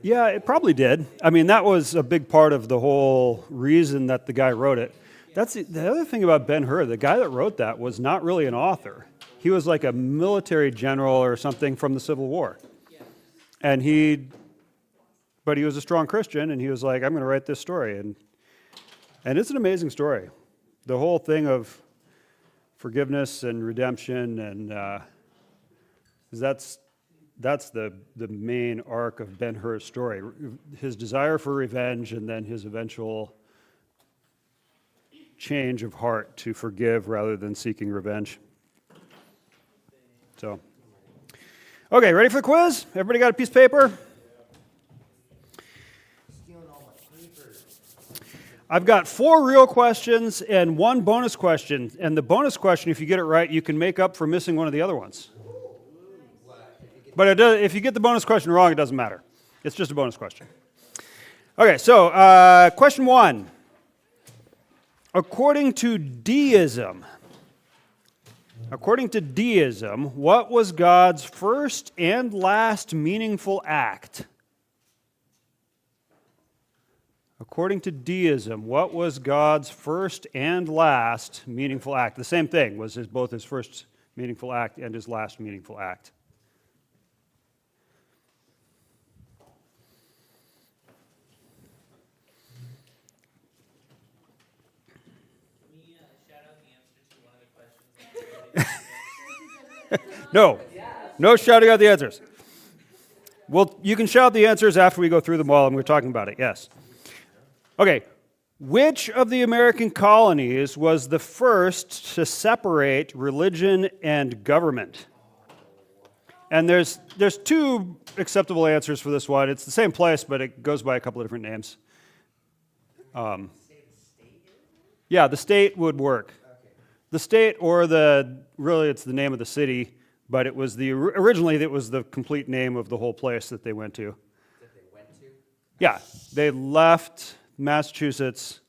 Yeah, it probably did. I mean, that was a big part of the whole reason that the guy wrote it. That's the other thing about Ben-Hur. The guy that wrote that was not really an author. He was like a military general or something from the Civil War. And but he was a strong Christian, and he was like, I'm going to write this story. And it's an amazing story. The whole thing of forgiveness and redemption, and that's the main arc of Ben-Hur's story. His desire for revenge, and then his eventual change of heart to forgive rather than seeking revenge. So, okay, ready for the quiz? Everybody got a piece of paper? I've got 4 real questions and 1 bonus question. And the bonus question, if you get it right, you can make up for missing one of the other ones. But if you get the bonus question wrong, it doesn't matter. It's just a bonus question. Okay, so question 1. According to deism, what was God's first and last meaningful act? According to deism, what was God's first and last meaningful act? The same thing, was both his first meaningful act and his last meaningful act. No shouting out the answers. Well, you can shout the answers after we go through them all and we're talking about it, yes. Okay, which of the American colonies was the first to separate religion and government? And there's 2 acceptable answers for this one. It's the same place, but it goes by a couple of different names. Yeah, the state would work. The state, or really it's the name of the city, but it was originally it was the complete name of the whole place that they went to. That they went to? Yeah, they left Massachusetts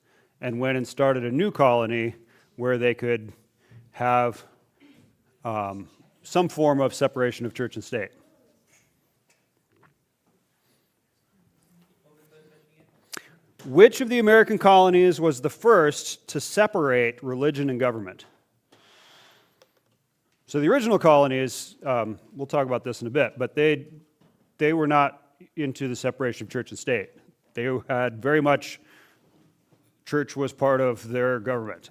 and went and started a new colony where they could have some form of separation of church and state. Which of the American colonies was the first to separate religion and government? So the original colonies, we'll talk about this in a bit, but they were not into the separation of church and state. They had very much, church was part of their government.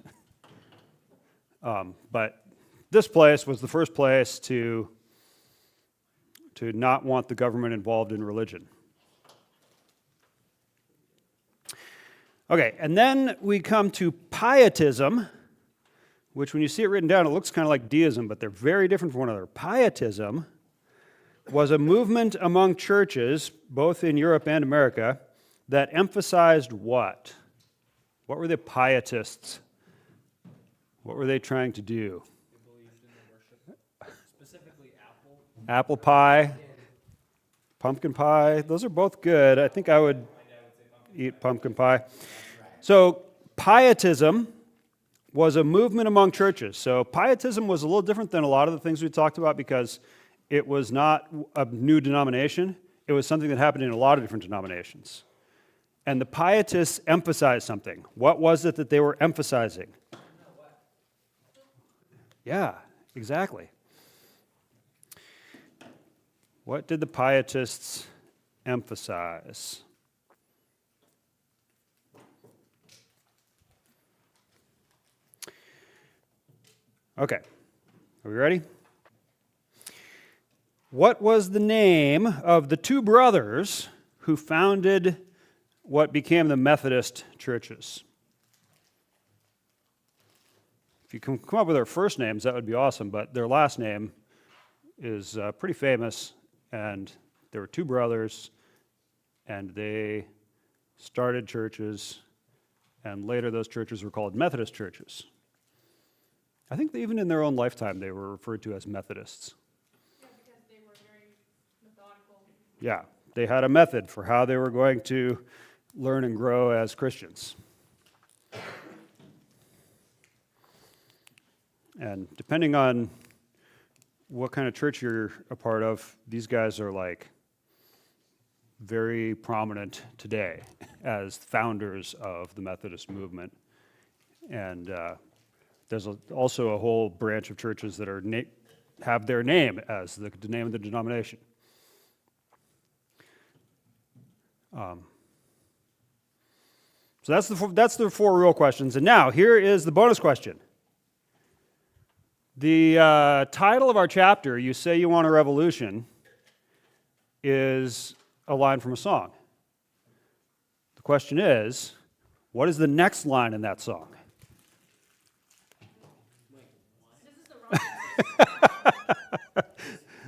But this place was the first place to not want the government involved in religion. Okay, and then we come to pietism, which when you see it written down, it looks kind of like deism, but they're very different from one another. Pietism was a movement among churches, both in Europe and America, that emphasized what? What were the pietists? What were they trying to do? They believed in the worship, specifically Apple pie, pumpkin pie. Those are both good. I think I would eat pumpkin pie. So pietism was a movement among churches. So pietism was a little different than a lot of the things we talked about because it was not a new denomination. It was something that happened in a lot of different denominations. And the pietists emphasized something. What was it that they were emphasizing? Yeah, exactly. What did the pietists emphasize? Okay, are we ready? What was the name of the 2 brothers who founded what became the Methodist churches? If you can come up with their first names, that would be awesome, but their last name is pretty famous, and there were 2 brothers, and they started churches, and later those churches were called Methodist churches. I think that even in their own lifetime, they were referred to as Methodists. Yeah, because they were very methodical. Yeah, they had a method for how they were going to learn and grow as Christians. And depending on what kind of church you're a part of, these guys are like very prominent today as founders of the Methodist movement. And there's also a whole branch of churches that are have their name as the name of the denomination. So that's the four real questions. And now, here is the bonus question. The title of our chapter, You Say You Want a Revolution, is a line from a song. The question is, what is the next line in that song?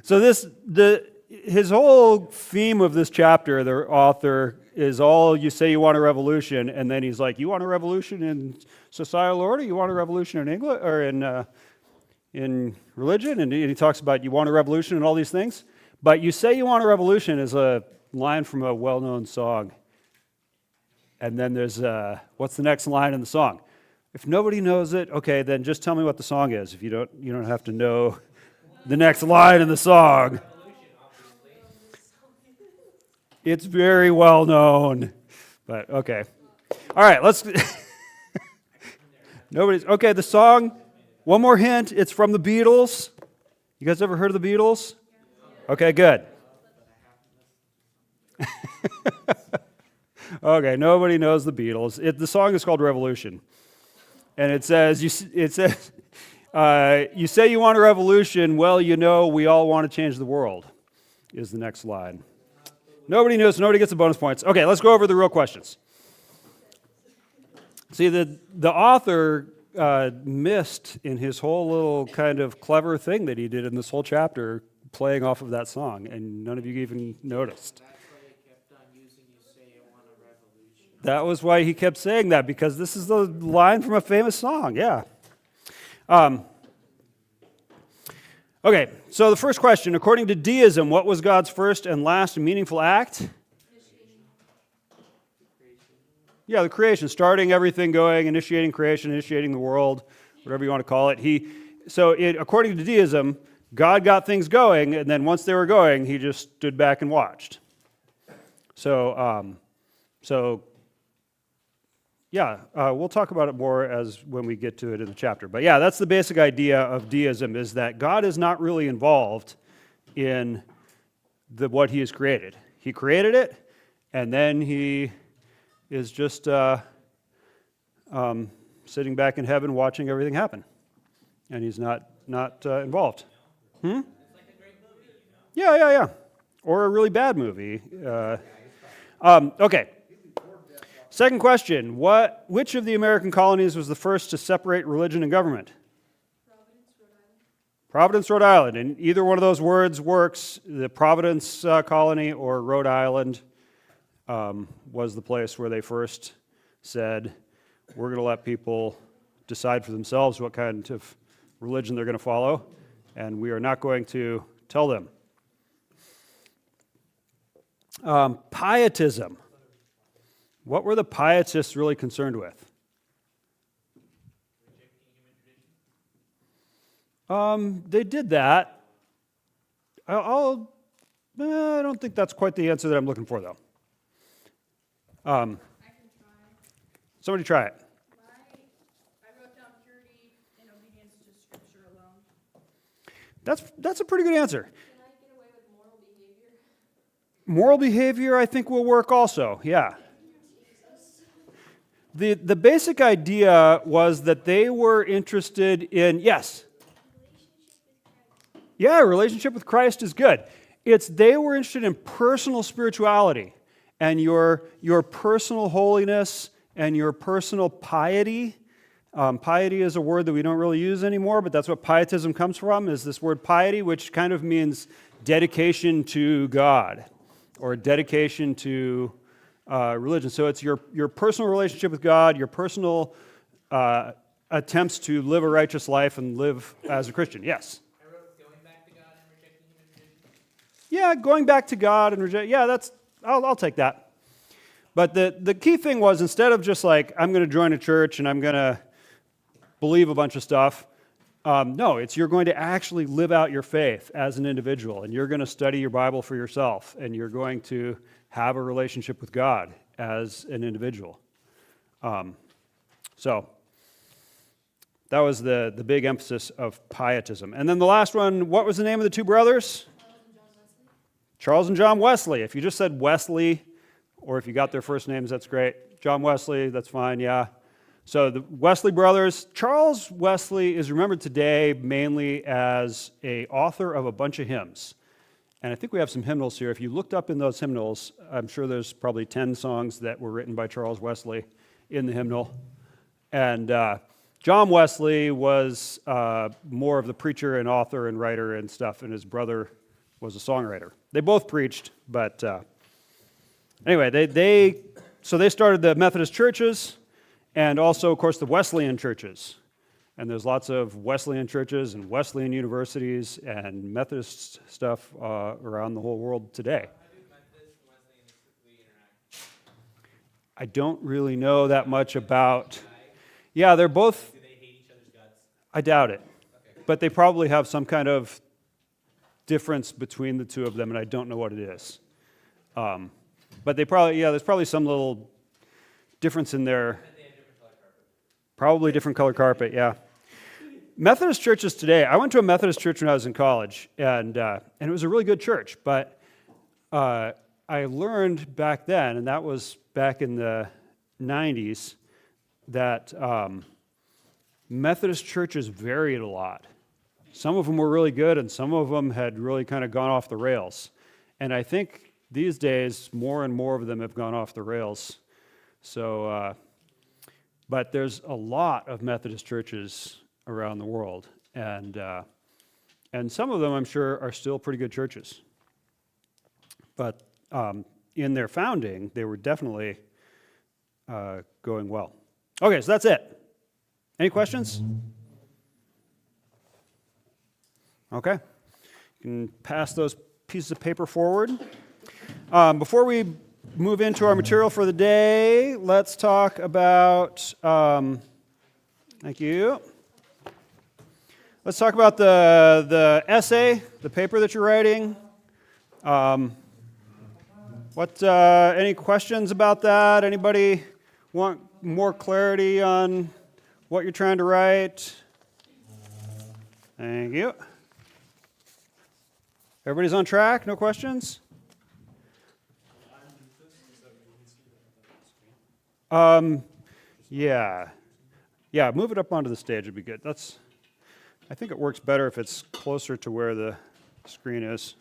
So his whole theme of this chapter, the author, is all you say you want a revolution, and then he's like, you want a revolution in societal order? You want a revolution in England or in religion? And he talks about you want a revolution and all these things. But you say you want a revolution is a line from a well-known song. And then there's what's the next line in the song? If nobody knows it, okay, then just tell me what the song is. If you don't have to know the next line in the song. It's very well known, but okay. All right, let's. Okay. The song. One more hint. It's from the Beatles. You guys ever heard of the Beatles? Okay, good. Okay, nobody knows the Beatles. The song is called Revolution, and it says, "You say you want a revolution. Well, you know we all want to change the world." Is the next line. Nobody knows. Nobody gets the bonus points. Okay, let's go over the real questions. See, the author missed in his whole little kind of clever thing that he did in this whole chapter, playing off of that song, and none of you even noticed. That's why he kept on using "You Say You Want a Revolution." That was why he kept saying that, because this is the line from a famous song. Yeah. Okay, so the first question, according to deism, what was God's first and last meaningful act? Yeah, the creation, starting everything going, initiating creation, initiating the world, whatever you want to call it. According to deism, God got things going, and then once they were going, he just stood back and watched. We'll talk about it more when we get to it in the chapter. But yeah, that's the basic idea of deism, is that God is not really involved in what he has created. He created it, and then he is just sitting back in heaven watching everything happen. And he's not involved. It's like a great movie, you know? Yeah. Or a really bad movie. Okay. Second question, which of the American colonies was the first to separate religion and government? Providence, Rhode Island. And either one of those words works. The Providence colony or Rhode Island was the place where they first said, we're going to let people decide for themselves what kind of religion they're going to follow, and we are not going to tell them. Pietism. What were the pietists really concerned with? They did that. I don't think that's quite the answer that I'm looking for, though. I can try. Somebody try it. I wrote down purity and obedience to Scripture alone. That's a pretty good answer. Can I get away with moral behavior? Moral behavior, I think, will work also. Yeah. The basic idea was that they were interested in, yes. Yeah, relationship with Christ is good. They were interested in personal spirituality and your personal holiness and your personal piety. Piety is a word that we don't really use anymore, but that's what pietism comes from, is this word piety, which kind of means dedication to God or dedication to religion. So it's your personal relationship with God, your personal attempts to live a righteous life and live as a Christian. Yes? I wrote going back to God and rejecting human tradition. Yeah, going back to God and reject. Yeah, I'll take that. But the key thing was, instead of just like, I'm going to join a church and I'm going to believe a bunch of stuff, No, it's you're going to actually live out your faith as an individual, and you're going to study your Bible for yourself, and you're going to have a relationship with God as an individual. So that was the big emphasis of pietism. And then the last one, what was the name of the two brothers? Charles and John Wesley. If you just said Wesley, or if you got their first names, that's great. John Wesley, that's fine, yeah. So the Wesley brothers, Charles Wesley is remembered today mainly as an author of a bunch of hymns. And I think we have some hymnals here. If you looked up in those hymnals, I'm sure there's probably 10 songs that were written by Charles Wesley in the hymnal. And John Wesley was more of the preacher and author and writer and stuff, and his brother was a songwriter. They both preached, but anyway, they started the Methodist churches, and also, of course, the Wesleyan churches. And there's lots of Wesleyan churches and Wesleyan universities and Methodist stuff around the whole world today. I don't really know that much about... Yeah, they're both... Do they hate each other's guts? I doubt it. Okay. But they probably have some kind of difference between the two of them, and I don't know what it is. But they probably, there's probably some little difference in their... Probably different color carpet, yeah. Methodist churches today, I went to a Methodist church when I was in college, and it was a really good church, but I learned back then, and that was back in the 90s, that Methodist churches varied a lot. Some of them were really good, and some of them had really kind of gone off the rails. And I think these days, more and more of them have gone off the rails. So... But there's a lot of Methodist churches around the world, and some of them, I'm sure, are still pretty good churches. But in their founding, they were definitely going well. Okay, so that's it. Any questions? Okay. You can pass those pieces of paper forward. Before we move into our material for the day, let's talk about, thank you. Let's talk about the essay, the paper that you're writing. Any questions about that? Anybody want more clarity on what you're trying to write? Thank you. Everybody's on track? No questions? Yeah, move it up onto the stage would be good. I think it works better if it's closer to where the screen is.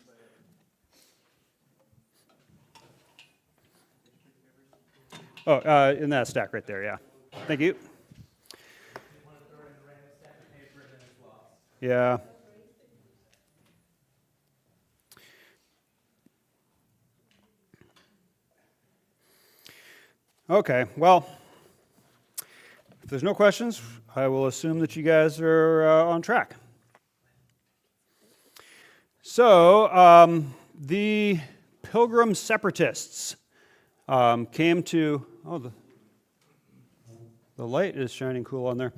Oh, in that stack right there, yeah. Thank you. Yeah. Okay, well, if there's no questions, I will assume that you guys are on track. So, the Pilgrim separatists came to, the light is shining cool on there.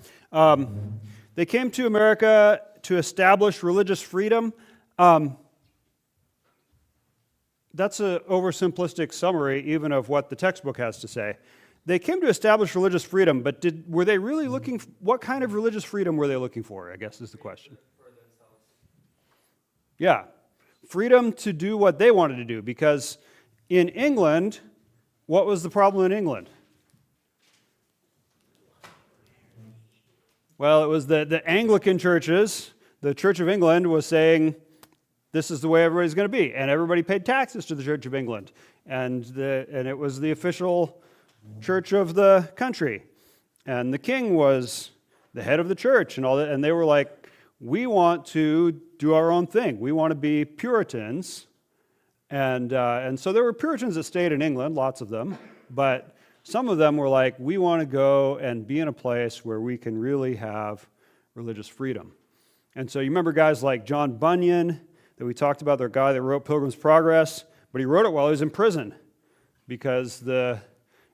They came to America to establish religious freedom. That's an oversimplistic summary even of what the textbook has to say. They came to establish religious freedom, but were they really looking, what kind of religious freedom were they looking for, I guess is the question. Yeah, freedom to do what they wanted to do, because in England, what was the problem in England? Well, it was the Anglican churches, the Church of England was saying, this is the way everybody's going to be. And everybody paid taxes to the Church of England. And it was the official church of the country. And the king was the head of the church and all that. And they were like, we want to do our own thing. We want to be Puritans. And so there were Puritans that stayed in England, lots of them. But some of them were like, we want to go and be in a place where we can really have religious freedom. And so you remember guys like John Bunyan, that we talked about, the guy that wrote Pilgrim's Progress, but he wrote it while he was in prison because the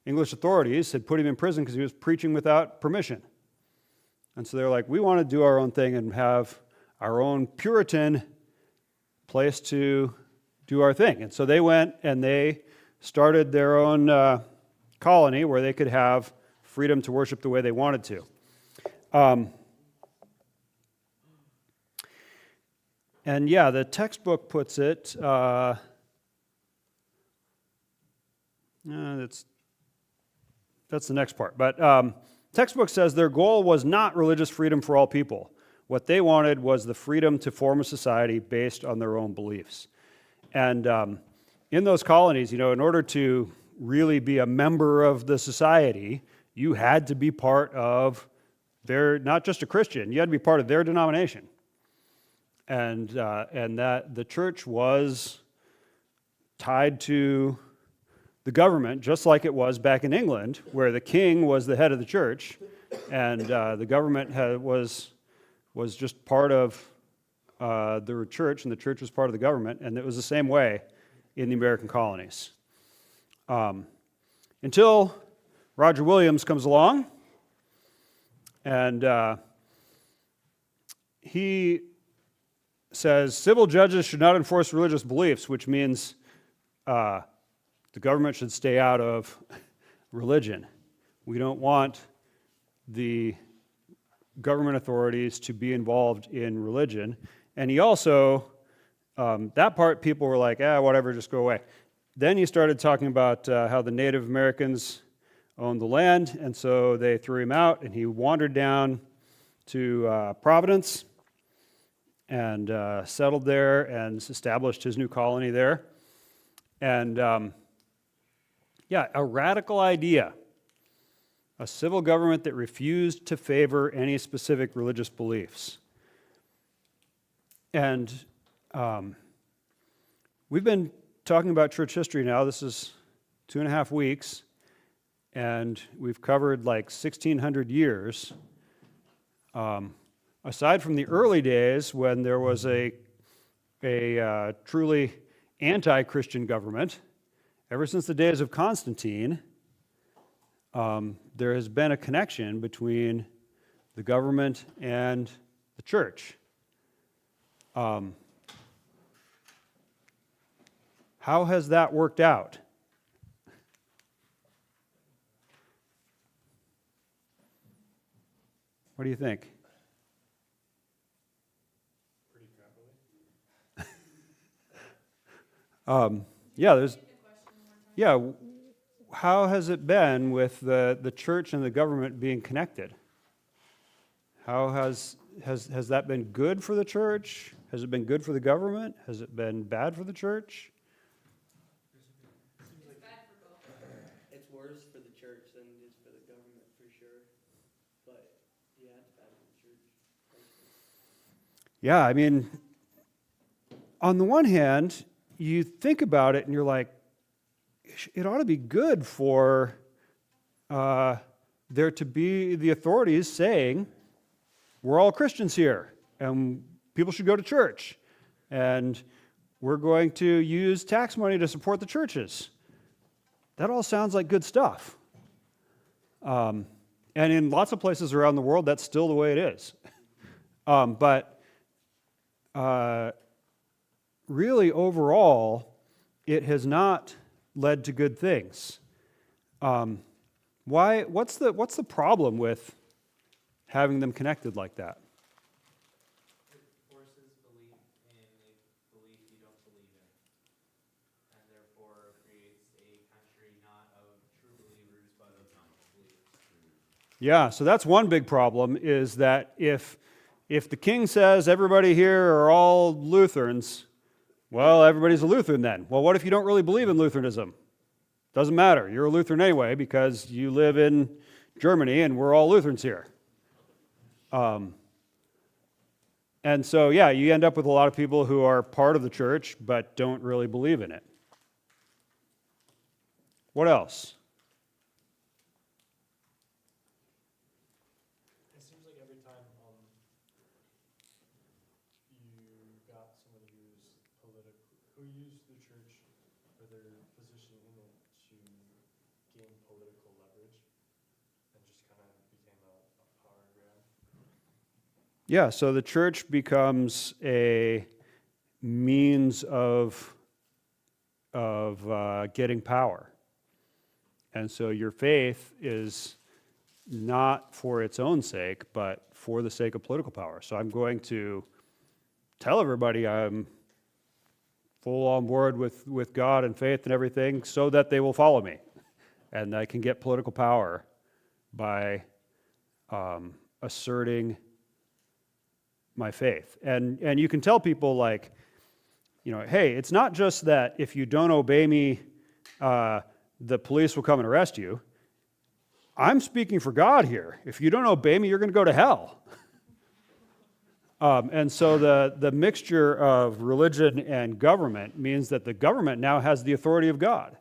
English authorities had put him in prison because he was preaching without permission. And so they're like, we want to do our own thing and have our own Puritan place to do our thing. And so they went and they started their own colony where they could have freedom to worship the way they wanted to. And yeah, the textbook puts it, that's the next part. But textbook says their goal was not religious freedom for all people. What they wanted was the freedom to form a society based on their own beliefs. And in those colonies, in order to really be a member of the society, you had to be part of not just a Christian, you had to be part of their denomination. And that the church was tied to the government, just like it was back in England, where the king was the head of the church, and the government was just part of the church, and the church was part of the government, and it was the same way in the American colonies. Until Roger Williams comes along, and he says civil judges should not enforce religious beliefs, which means the government should stay out of religion. We don't want the government authorities to be involved in religion. And he also, that part people were like, whatever, just go away. Then he started talking about how the Native Americans owned the land, and so they threw him out, and he wandered down to Providence and settled there and established his new colony there. And a radical idea. A civil government that refused to favor any specific religious beliefs. And we've been talking about church history now. This is 2.5 weeks, and we've covered like 1,600 years. Aside from the early days when there was a truly anti-Christian government, ever since the days of Constantine, there has been a connection between the government and the church. How has that worked out? What do you think? Pretty crappily. How has it been with the church and the government being connected? How has that been good for the church? Has it been good for the government? Has it been bad for the church? It's worse for the church than it is for the government, for sure. But, yeah, it's bad for the church. Yeah, I mean, on the one hand, you think about it and you're like, it ought to be good for there to be the authorities saying, we're all Christians here, and people should go to church, and we're going to use tax money to support the churches. That all sounds like good stuff. And in lots of places around the world, that's still the way it is. But really, overall, it has not led to good things. What's the problem with having them connected like that? It forces belief in a belief you don't believe in, and therefore creates a country not of true believers, but of non-believers. Yeah, so that's one big problem, is that if the king says everybody here are all Lutherans, well, everybody's a Lutheran then. Well, what if you don't really believe in Lutheranism? Doesn't matter. You're a Lutheran anyway because you live in Germany and we're all Lutherans here. And so, yeah, you end up with a lot of people who are part of the church but don't really believe in it. What else? It seems like every time you got somebody who used the church or their position in it to gain political leverage, and just kind of became a power grab. Yeah, so the church becomes a means of getting power. And so your faith is not for its own sake, but for the sake of political power. So I'm going to tell everybody I'm full on board with God and faith and everything so that they will follow me. And I can get political power by asserting my faith. And you can tell people, like, you know, hey, it's not just that if you don't obey me, the police will come and arrest you. I'm speaking for God here. If you don't obey me, you're going to go to hell. And so the mixture of religion and government means that the government now has the authority of God.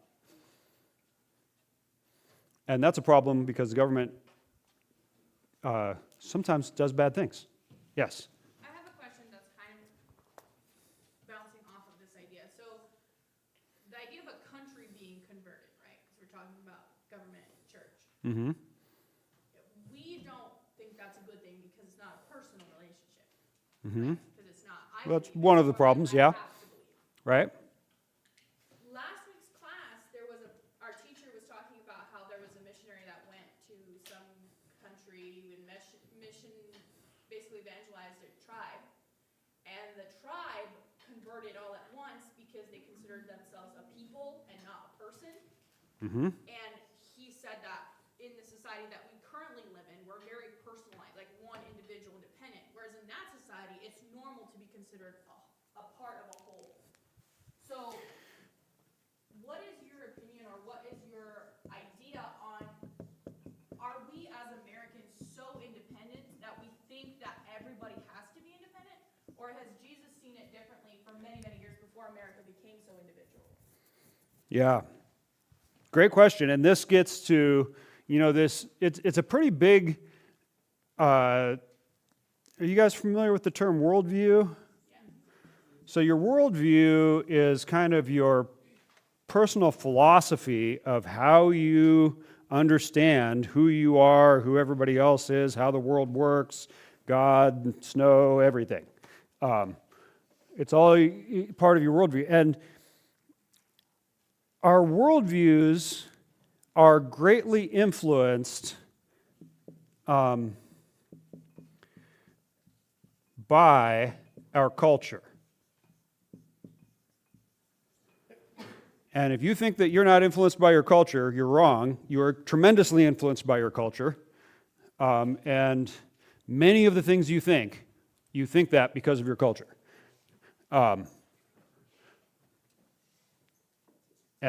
And that's a problem because the government sometimes does bad things. Yes? I have a question that's kind of bouncing off of this idea. So the idea of a country being converted, right? Because we're talking about government and church. Mm-hmm. We don't think that's a good thing because it's not a personal relationship. Mm-hmm. Because it's not. I Well, that's believe one it's of the more problems, like yeah. I have to believe. Right? Last week's class, our teacher was talking about how there was a missionary that went to some country and basically evangelized a tribe. And the tribe converted all at once because they considered themselves a people and not a person. Mm-hmm. And he said that in the society that we currently live in, we're very personalized, like one individual dependent. Whereas in that society, it's normal to be considered a part of a whole. So what is your opinion or what is your idea on, are we as Americans so independent that we think that everybody has to be independent? Or has Jesus seen it differently for many, many years before America became so individual? Yeah. Great question. And this gets to, you know, it's a pretty big, are you guys familiar with the term worldview? So your worldview is kind of your personal philosophy of how you understand who you are, who everybody else is, how the world works, God, snow, everything. It's all part of your worldview. And our worldviews are greatly influenced by our culture. And if you think that you're not influenced by your culture, you're wrong. You are tremendously influenced by your culture. And many of the things you think that because of your culture. And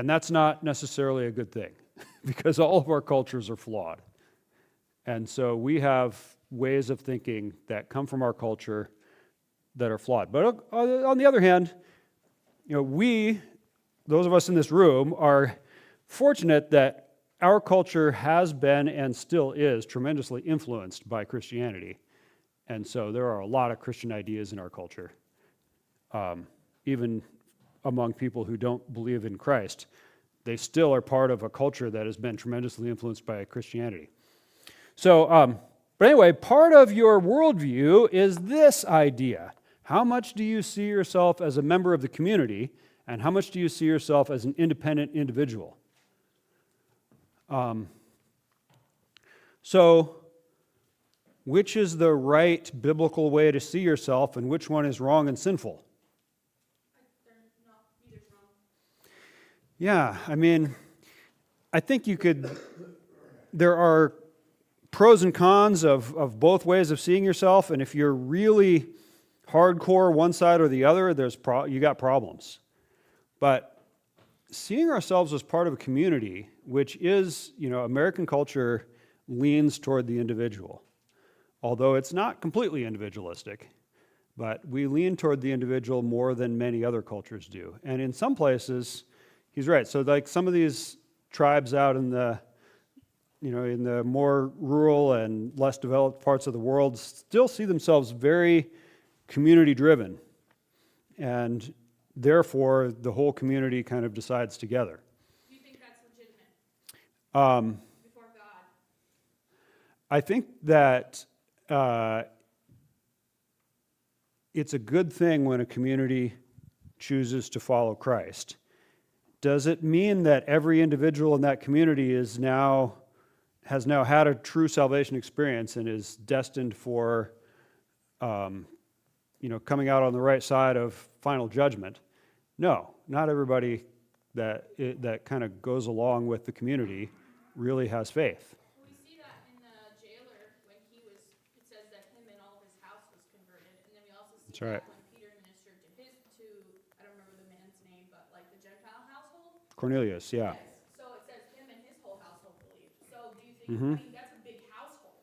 that's not necessarily a good thing because all of our cultures are flawed. And so we have ways of thinking that come from our culture that are flawed. But on the other hand, you know, those of us in this room, are fortunate that our culture has been and still is tremendously influenced by Christianity. And so there are a lot of Christian ideas in our culture, even among people who don't believe in Christ. They still are part of a culture that has been tremendously influenced by Christianity. So, but anyway, part of your worldview is this idea. How much do you see yourself as a member of the community, and how much do you see yourself as an independent individual? So, which is the right biblical way to see yourself, and which one is wrong and sinful? Neither's wrong. Yeah, I mean, I think there are pros and cons of both ways of seeing yourself, and if you're really hardcore one side or the other, you got problems. But seeing ourselves as part of a community, which is, you know, American culture leans toward the individual. Although it's not completely individualistic, but we lean toward the individual more than many other cultures do. And in some places, he's right. So like some of these tribes out in the more rural and less developed parts of the world still see themselves very community driven. And therefore, the whole community kind of decides together. Do you think that's legitimate? Before God? I think that it's a good thing when a community chooses to follow Christ. Does it mean that every individual in that community has now had a true salvation experience and is destined for, coming out on the right side of final judgment? No, not everybody that kind of goes along with the community really has faith. We see that in the jailer when it says that him and all of his house was converted. And then we also see That's right. that when Peter ministered I don't remember the man's name, but like the Gentile household. Cornelius, yeah. Yes. So it says him and his whole household believed. So do you think, Mhm. I mean, that's a big household.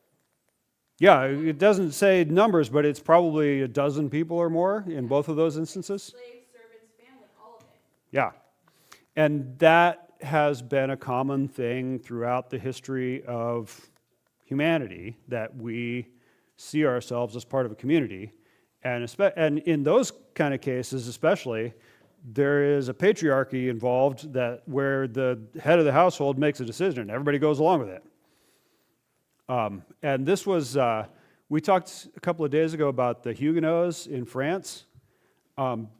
Yeah, it doesn't say numbers, but it's probably a dozen people or more in both of those instances. Slaves, servants, family, all of it. Yeah. And that has been a common thing throughout the history of humanity, that we see ourselves as part of a community. And in those kind of cases especially, there is a patriarchy involved where the head of the household makes a decision and everybody goes along with it. And this was, we talked a couple of days ago about the Huguenots in France.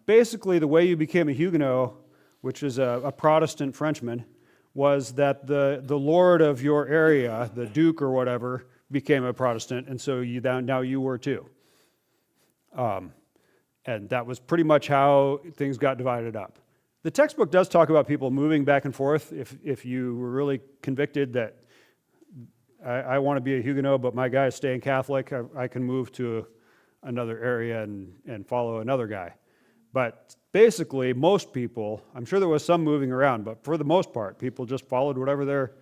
Basically, the way you became a Huguenot, which is a Protestant Frenchman, was that the lord of your area, the duke or whatever, became a Protestant, and so now you were too. And that was pretty much how things got divided up. The textbook does talk about people moving back and forth. If you were really convicted that I want to be a Huguenot, but my guy is staying Catholic, I can move to another area and follow another guy. But basically, most people, I'm sure there was some moving around, but for the most part, people just followed whatever their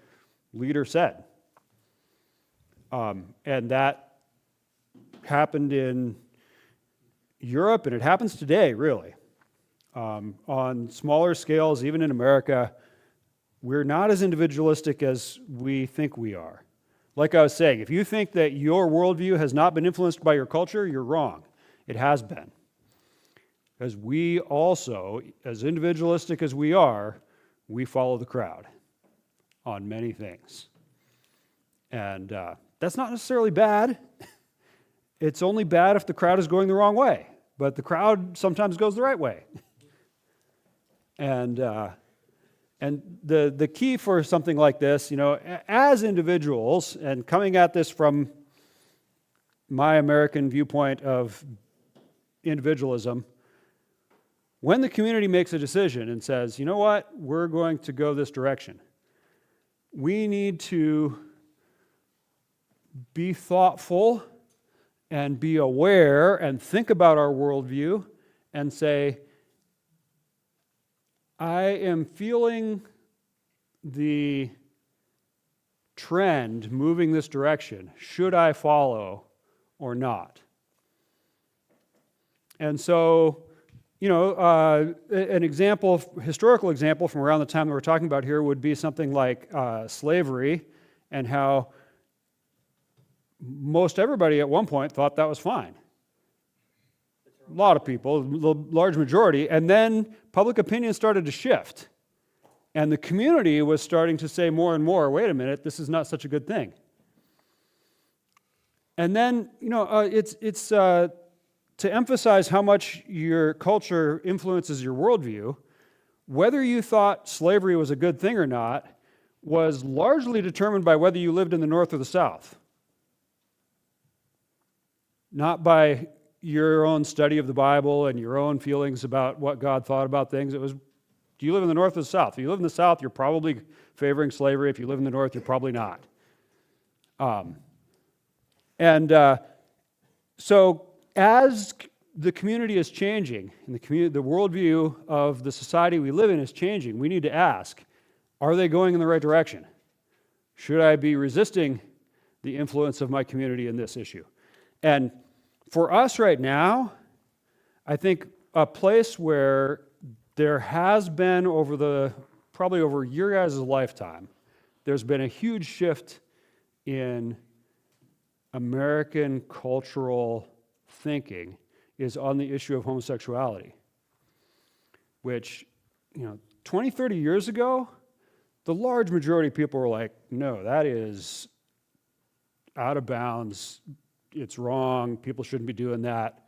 leader said. And that happened in Europe, and it happens today, really. On smaller scales, even in America, we're not as individualistic as we think we are. Like I was saying, if you think that your worldview has not been influenced by your culture, you're wrong. It has been. Because we also, as individualistic as we are, we follow the crowd on many things. And that's not necessarily bad. It's only bad if the crowd is going the wrong way. But the crowd sometimes goes the right way. And the key for something like this, as individuals, and coming at this from my American viewpoint of individualism, when the community makes a decision and says, you know what, we're going to go this direction, we need to be thoughtful and be aware and think about our worldview and say, I am feeling the trend moving this direction. Should I follow or not? And so, an example, historical example from around the time that we're talking about here would be something like slavery, and how most everybody at one point thought that was fine. A lot of people, the large majority, and then public opinion started to shift. And the community was starting to say more and more, wait a minute, this is not such a good thing. And then, it's to emphasize how much your culture influences your worldview, whether you thought slavery was a good thing or not was largely determined by whether you lived in the North or the South. Not by your own study of the Bible and your own feelings about what God thought about things. It was, do you live in the North or the South? If you live in the South, you're probably favoring slavery. If you live in the North, you're probably not. So as the community is changing, and the worldview of the society we live in is changing, we need to ask, are they going in the right direction? Should I be resisting the influence of my community in this issue? And for us right now, I think a place where there has been probably over your guys' lifetime, there's been a huge shift in American cultural thinking is on the issue of homosexuality, which, 20, 30 years ago, the large majority of people were like, no, that is out of bounds, it's wrong, people shouldn't be doing that.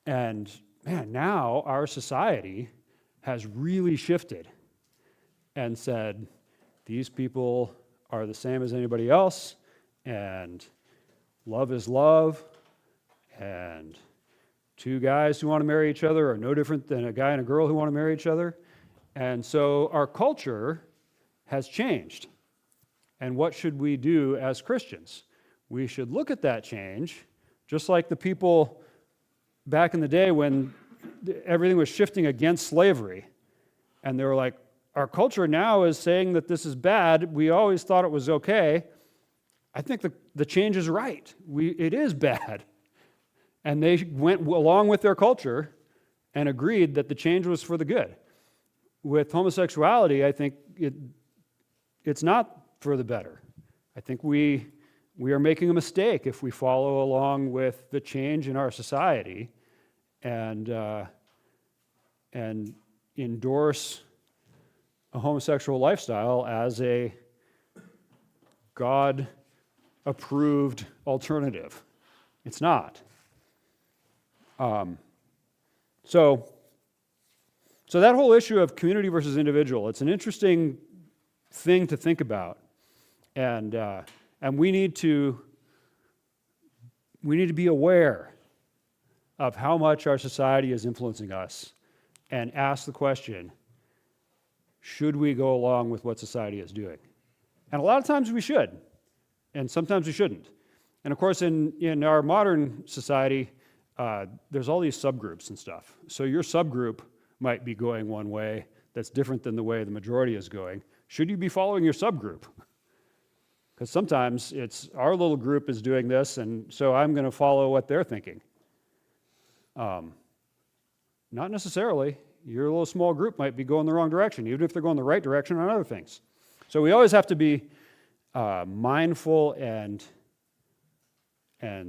And man, now our society has really shifted and said, these people are the same as anybody else, and love is love, and two guys who want to marry each other are no different than a guy and a girl who want to marry each other. And so our culture has changed. And what should we do as Christians? We should look at that change, just like the people back in the day when everything was shifting against slavery. And they were like, our culture now is saying that this is bad. We always thought it was okay. I think the change is right. It is bad. And they went along with their culture and agreed that the change was for the good. With homosexuality, I think it's not for the better. I think we are making a mistake if we follow along with the change in our society and endorse a homosexual lifestyle as a God-approved alternative. It's not. So that whole issue of community versus individual, it's an interesting thing to think about, and we need to be aware of how much our society is influencing us, and ask the question: should we go along with what society is doing? And a lot of times we should, and sometimes we shouldn't. And of course, in our modern society, there's all these subgroups and stuff. So your subgroup might be going one way that's different than the way the majority is going. Should you be following your subgroup? Because sometimes it's our little group is doing this, and so I'm going to follow what they're thinking. Not necessarily. Your little small group might be going the wrong direction, even if they're going the right direction on other things. So we always have to be mindful and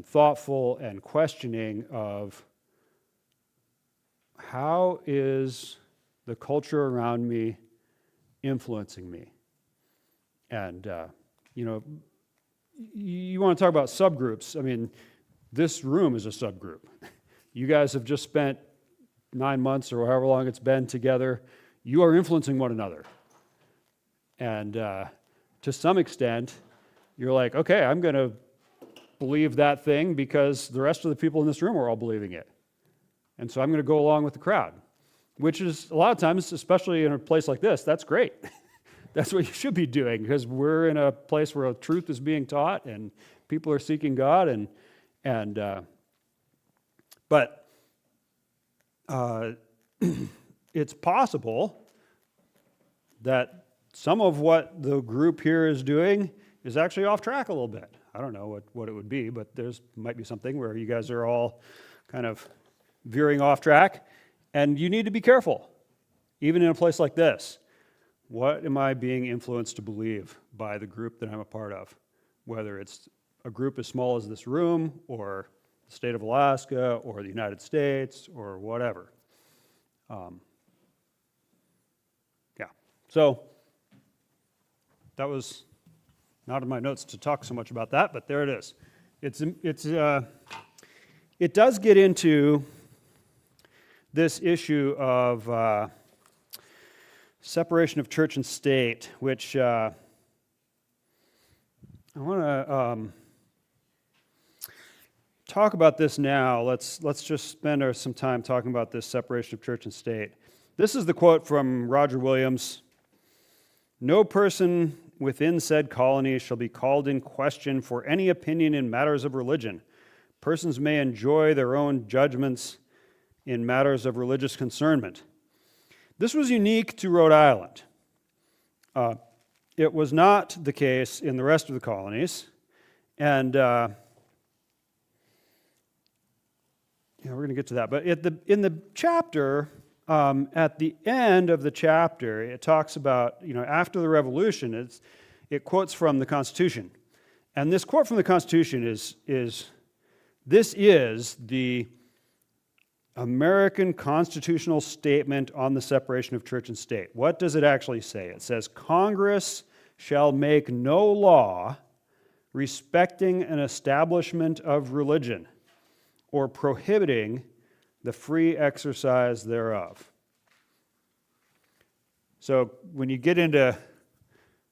thoughtful and questioning of how is the culture around me influencing me. And, you want to talk about subgroups. I mean, this room is a subgroup. You guys have just spent 9 months or however long it's been together. You are influencing one another. And to some extent, you're like, okay, I'm going to believe that thing because the rest of the people in this room are all believing it. And so I'm going to go along with the crowd, which is a lot of times, especially in a place like this, that's great. That's what you should be doing, because we're in a place where truth is being taught and people are seeking God, but it's possible that some of what the group here is doing is actually off track a little bit. I don't know what it would be, but there's might be something where you guys are all kind of veering off track, and you need to be careful, even in a place like this. What am I being influenced to believe by the group that I'm a part of? Whether it's a group as small as this room, or the state of Alaska, or the United States, or whatever. So that was not in my notes to talk so much about that, but there it is. It does get into this issue of separation of church and state, which I want to talk about this now. Let's just spend some time talking about this separation of church and state. This is the quote from Roger Williams: "No person within said colony shall be called in question for any opinion in matters of religion. Persons may enjoy their own judgments in matters of religious concernment." This was unique to Rhode Island. It was not the case in the rest of the colonies. And we're going to get to that. But in the chapter, at the end of the chapter, it talks about, after the Revolution, it quotes from the Constitution. And this quote from the Constitution is the American constitutional statement on the separation of church and state. What does it actually say? It says, "Congress shall make no law respecting an establishment of religion or prohibiting the free exercise thereof. So when you get into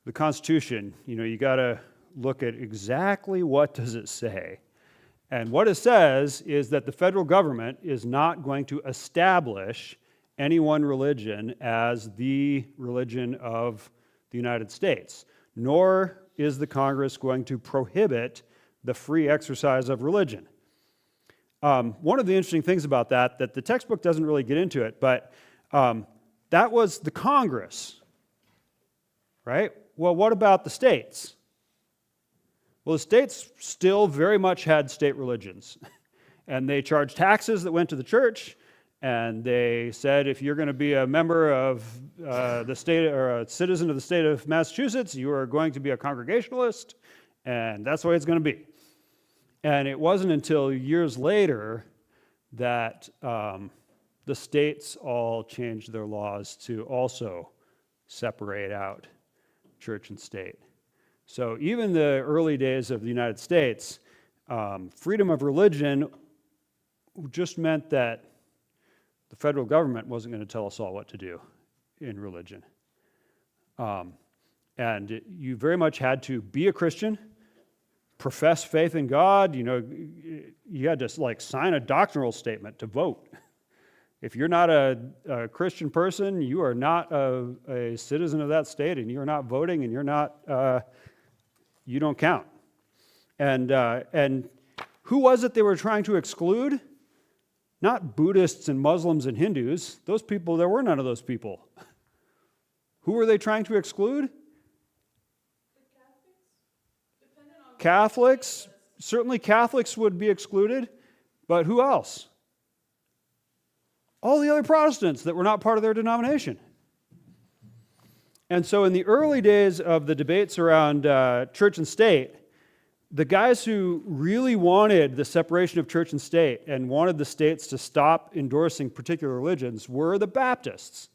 the Constitution, you got to look at exactly what does it say. And what it says is that the federal government is not going to establish any one religion as the religion of the United States, nor is the Congress going to prohibit the free exercise of religion. One of the interesting things about that the textbook doesn't really get into it, but that was the Congress, right? Well, what about the states? Well, the states still very much had state religions, and they charged taxes that went to the church, and they said if you're going to be a member of the state or a citizen of the state of Massachusetts, you are going to be a Congregationalist, and that's the way it's going to be. And it wasn't until years later that the states all changed their laws to also separate out church and state. So even the early days of the United States, freedom of religion just meant that the federal government wasn't going to tell us all what to do in religion. And you very much had to be a Christian, profess faith in God. You had to sign a doctrinal statement to vote. If you're not a Christian person, you are not a citizen of that state, and you're not voting, and you don't count. And who was it they were trying to exclude? Not Buddhists and Muslims and Hindus. Those people, there were none of those people. Who were they trying to exclude? Catholics. Certainly Catholics would be excluded, but who else? All the other Protestants that were not part of their denomination. And so in the early days of the debates around church and state, the guys who really wanted the separation of church and state and wanted the states to stop endorsing particular religions were the Baptists.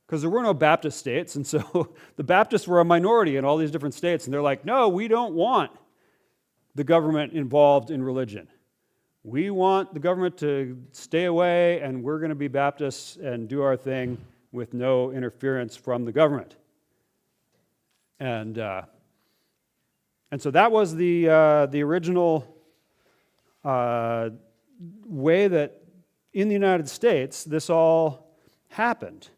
Because there were no Baptist states, and so the Baptists were a minority in all these different states, and they're like, no, we don't want the government involved in religion. We want the government to stay away, and we're going to be Baptists and do our thing with no interference from the government. And so that was the original way that in the United States this all happened.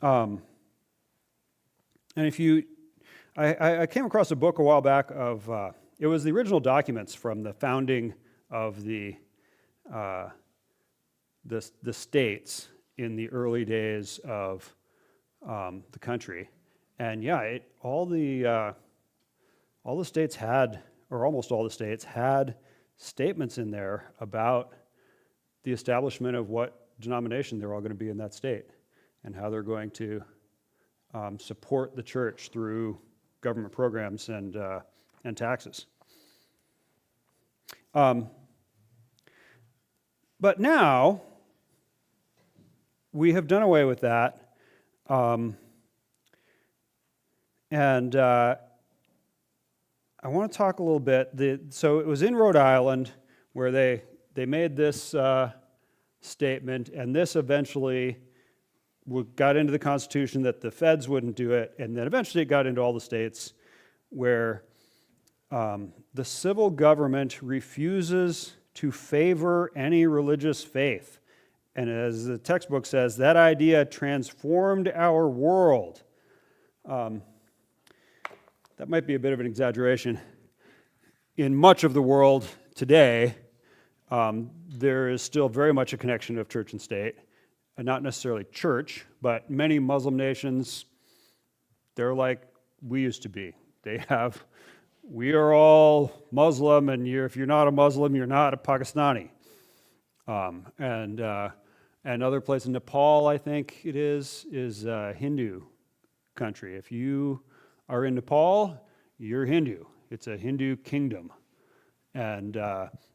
And if you, I came across a book a while back of, it was the original documents from the founding of the states in the early days of the country. And yeah, all the states had, or almost all the states had statements in there about the establishment of what denomination they're all going to be in that state and how they're going to support the church through government programs and taxes. But now, we have done away with that, and I want to talk a little bit. So it was in Rhode Island where they made this statement, and this eventually got into the Constitution that the feds wouldn't do it, and then eventually it got into all the states where the civil government refuses to favor any religious faith. And as the textbook says, that idea transformed our world. That might be a bit of an exaggeration. In much of the world today, there is still very much a connection of church and state. Not necessarily church, but many Muslim nations, they're like we used to be. We are all Muslim, and if you're not a Muslim, you're not a Pakistani. And other places, Nepal, I think it is a Hindu country. If you are in Nepal, you're Hindu. It's a Hindu kingdom. And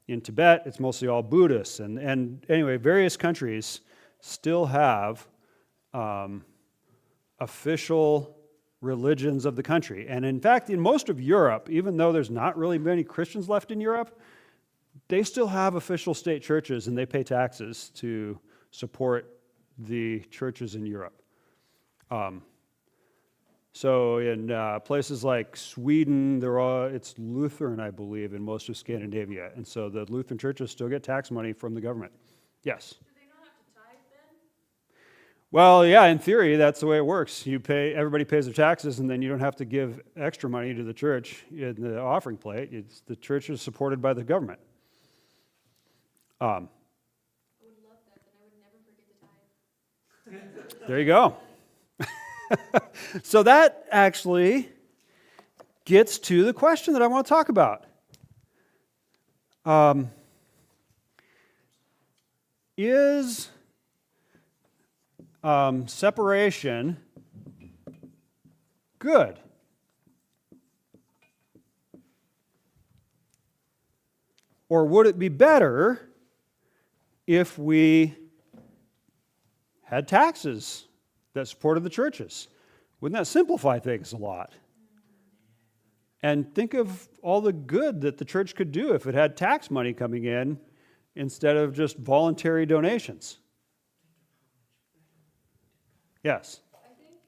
in Tibet, it's mostly all Buddhists. And anyway, various countries still have official religions of the country. And in fact, in most of Europe, even though there's not really many Christians left in Europe, they still have official state churches and they pay taxes to support the churches in Europe. So in places like Sweden, it's Lutheran, I believe, in most of Scandinavia. And so the Lutheran churches still get tax money from the government. Yes? Do they not have to tithe then? Well, yeah, in theory, that's the way it works. Everybody pays their taxes, and then you don't have to give extra money to the church in the offering plate. The church is supported by the government. I would love that, then I would never forget to tithe. There you go. So that actually gets to the question that I want to talk about. Is separation good? Or would it be better if we had taxes that supported the churches? Wouldn't that simplify things a lot? And think of all the good that the church could do if it had tax money coming in instead of just voluntary donations. Yes? I think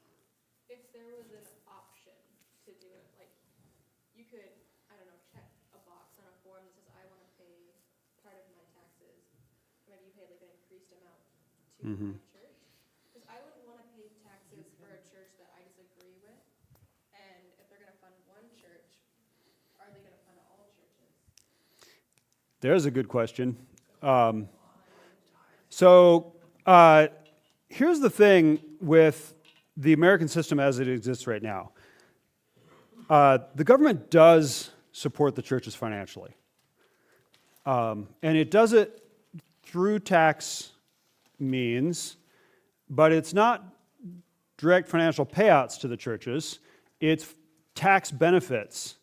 if there was an option to do it, like, you could, I don't know, check a box on a form that says, I want to pay part of my taxes. Maybe you pay like an increased amount to my church. Because I wouldn't want to pay taxes for a church that I disagree with. And if they're going to fund one church, are they going to fund all churches? There's a good question. So here's the thing with the American system as it exists right now. The government does support the churches financially. And it does it through tax means, but it's not direct financial payouts to the churches. It's tax benefits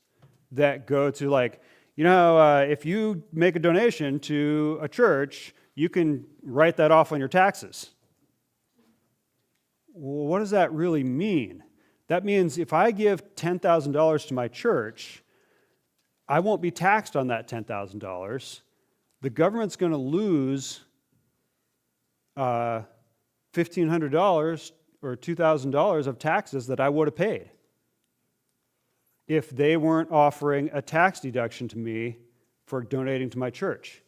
that go to, like, if you make a donation to a church, you can write that off on your taxes. Well, what does that really mean? That means if I give $10,000 to my church, I won't be taxed on that $10,000. The government's going to lose $1,500 or $2,000 of taxes that I would have paid if they weren't offering a tax deduction to me for donating to my church.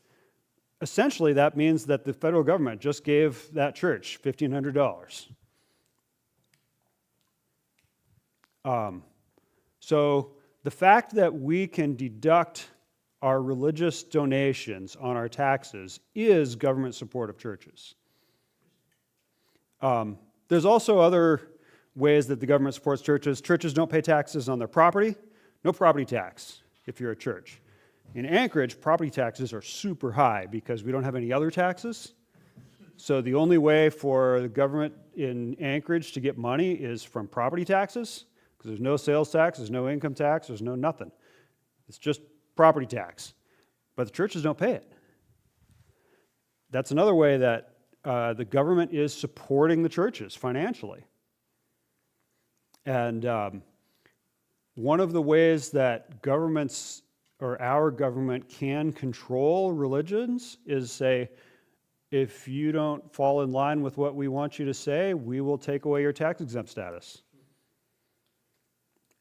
Essentially, that means that the federal government just gave that church $1,500. So the fact that we can deduct our religious donations on our taxes is government support of churches. There's also other ways that the government supports churches. Churches don't pay taxes on their property. No property tax if you're a church. In Anchorage, property taxes are super high because we don't have any other taxes. So the only way for the government in Anchorage to get money is from property taxes, because there's no sales tax, there's no income tax, there's no nothing. It's just property tax. But the churches don't pay it. That's another way that the government is supporting the churches financially. And one of the ways that governments or our government can control religions is say, if you don't fall in line with what we want you to say, we will take away your tax-exempt status.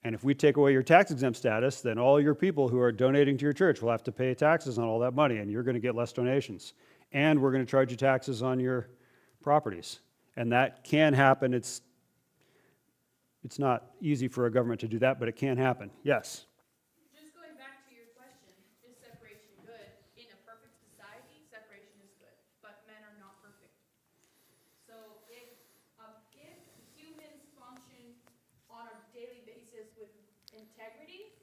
And if we take away your tax-exempt status, then all your people who are donating to your church will have to pay taxes on all that money, and you're going to get less donations. And we're going to charge you taxes on your properties. And that can happen. It's not easy for a government to do that, but it can happen. Yes? Just going back to your question, is separation good? In a perfect society, separation is good, but men are not perfect. So if humans function on a daily basis with integrity,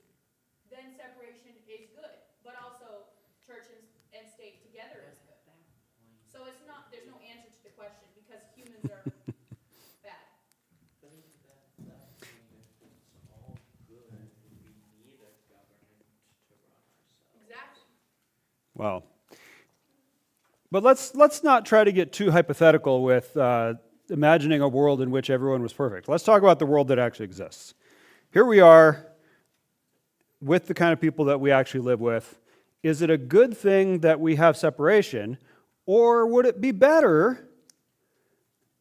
then separation is good. But also, church and state together is good. So there's no answer to the question because humans are bad. But isn't that mean if it's all good, we need a government to run ourselves? Exactly. Well, but let's not try to get too hypothetical with imagining a world in which everyone was perfect. Let's talk about the world that actually exists. Here we are with the kind of people that we actually live with, Is it a good thing that we have separation, or would it be better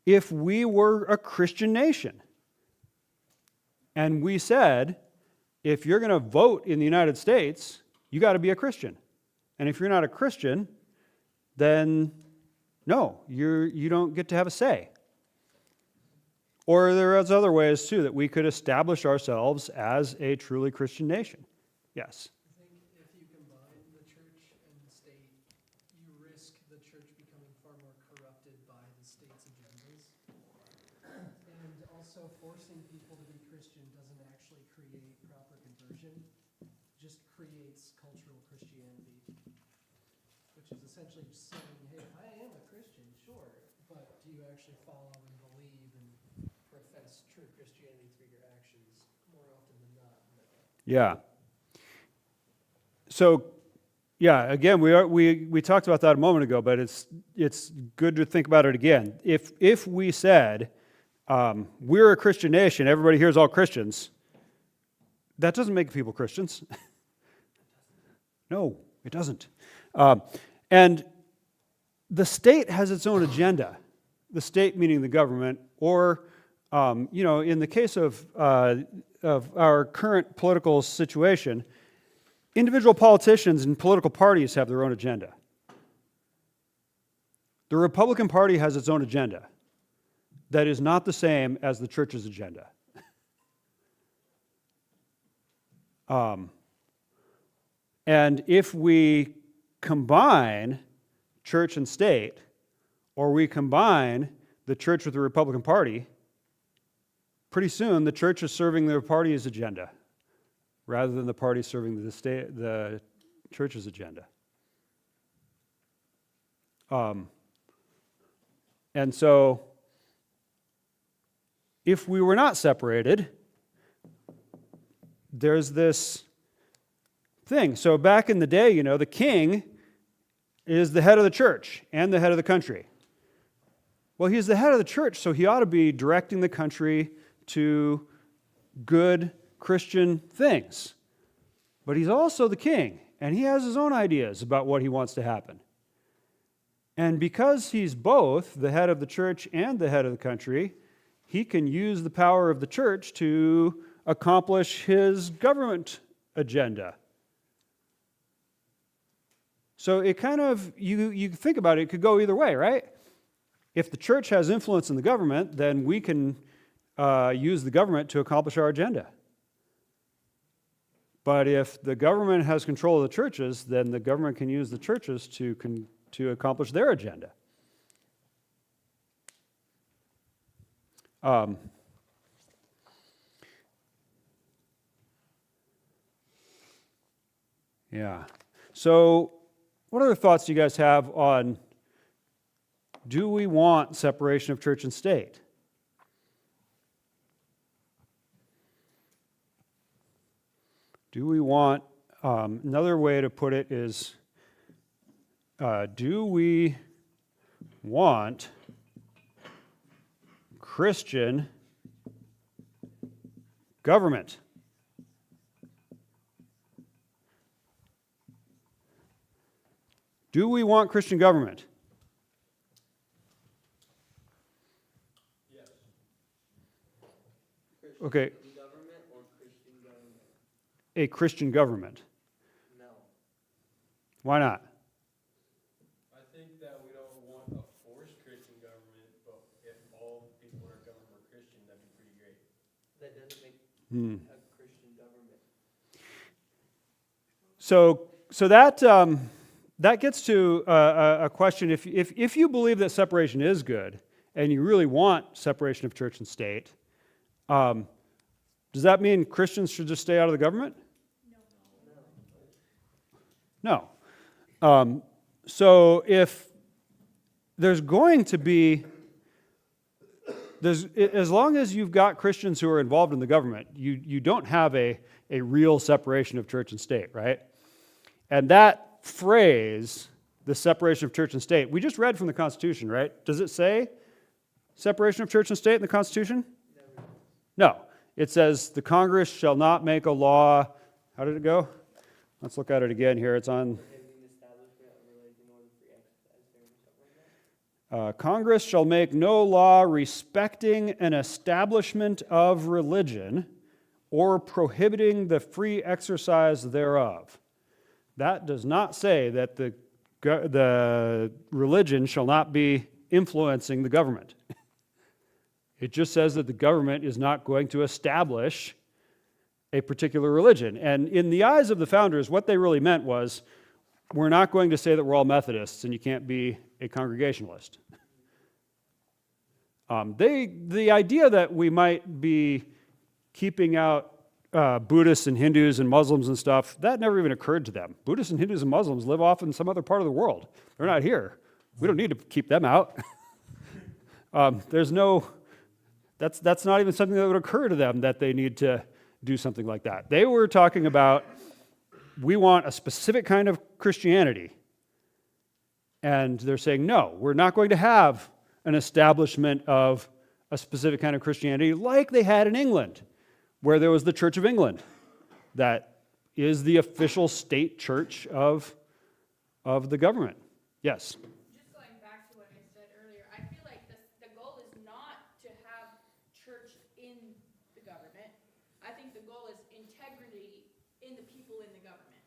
if we were a Christian nation? And we said, if you're going to vote in the United States, you got to be a Christian. And if you're not a Christian, then no, you don't get to have a say. Or there's other ways too that we could establish ourselves as a truly Christian nation. Yes. I think if you combine the church and the state, you risk the church becoming far more corrupted by the state's agendas. And also forcing people to be Christian doesn't actually create proper conversion, just creates cultural Christianity, which is essentially just saying, hey, I am a Christian, sure, but do you actually follow and believe and profess true Christianity through your actions? More often than not, no. Yeah. So, yeah, again, we talked about that a moment ago, but it's good to think about it again. If we said we're a Christian nation, everybody here is all Christians, that doesn't make people Christians. No, it doesn't. And the state has its own agenda. The state meaning the government, or in the case of our current political situation, individual politicians and political parties have their own agenda. The Republican Party has its own agenda that is not the same as the church's agenda. And if we combine church and state, or we combine the church with the Republican Party, pretty soon the church is serving their party's agenda rather than the party serving the church's agenda. And so, if we were not separated, there's this thing. So back in the day, the king is the head of the church and the head of the country. Well, he's the head of the church, so he ought to be directing the country to good Christian things. But he's also the king, and he has his own ideas about what he wants to happen. And because he's both the head of the church and the head of the country, he can use the power of the church to accomplish his government agenda. So it kind of, you think about it, it could go either way, right? If the church has influence in the government, then we can use the government to accomplish our agenda. But if the government has control of the churches, then the government can use the churches to accomplish their agenda. Yeah. So, what other thoughts do you guys have on, do we want separation of church and state? Do we want, another way to put it is, do we want Christian government? Do we want Christian government? Yes. Okay. Christian government or Christian government? A Christian government. No. Why not? I think that we don't want a forced Christian government, but if all people in our government were Christian, that'd be pretty great. That doesn't make a Christian government. So that gets to a question. If you believe that separation is good, and you really want separation of church and state, does that mean Christians should just stay out of the government? No. So if there's going to be, as long as you've got Christians who are involved in the government, you don't have a real separation of church and state, right? And that phrase, the separation of church and state, we just read from the Constitution, right? Does it say separation of church and state in the Constitution? No. It says the Congress shall not make a law, how did it go? let's look at it again here. It's on prohibiting the establishment of religion or the free exercise thereof, or something like that. Congress shall make no law respecting an establishment of religion or prohibiting the free exercise thereof. That does not say that the religion shall not be influencing the government. It just says that the government is not going to establish a particular religion. And in the eyes of the founders, what they really meant was, we're not going to say that we're all Methodists and you can't be a Congregationalist. The idea that we might be keeping out Buddhists and Hindus and Muslims and stuff, that never even occurred to them. Buddhists and Hindus and Muslims live off in some other part of the world. They're not here. We don't need to keep them out. That's not even something that would occur to them, that they need to do something like that. They were talking about, we want a specific kind of Christianity. And they're saying, no, we're not going to have an establishment of a specific kind of Christianity like they had in England, where there was the Church of England, that is the official state church of the government. Yes? Just going back to what I said earlier, I feel like the goal is not to have church in the government. I think the goal is integrity in the people in the government.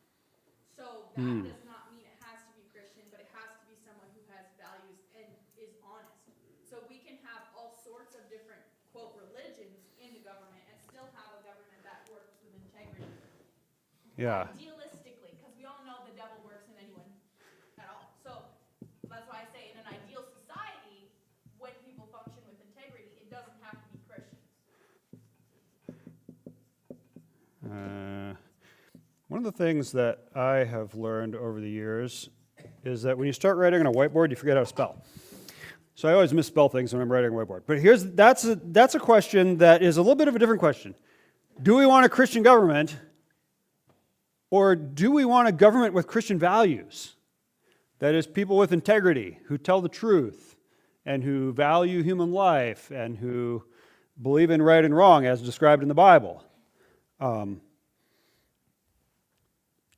So that does not mean it has to be Christian, but it has to be someone who has values and is honest. So we can have all sorts of different, quote, religions in the government and still have a government that works with integrity. Yeah. Idealistically, because we all know the devil works in anyone at all. So that's why I say in an ideal society, when people function with integrity, it doesn't have to be Christians. One of the things that I have learned over the years is that when you start writing on a whiteboard, you forget how to spell. So I always misspell things when I'm writing on a whiteboard. But that's a question that is a little bit of a different question. Do we want a Christian government, or do we want a government with Christian values? That is, people with integrity, who tell the truth, and who value human life, and who believe in right and wrong as described in the Bible.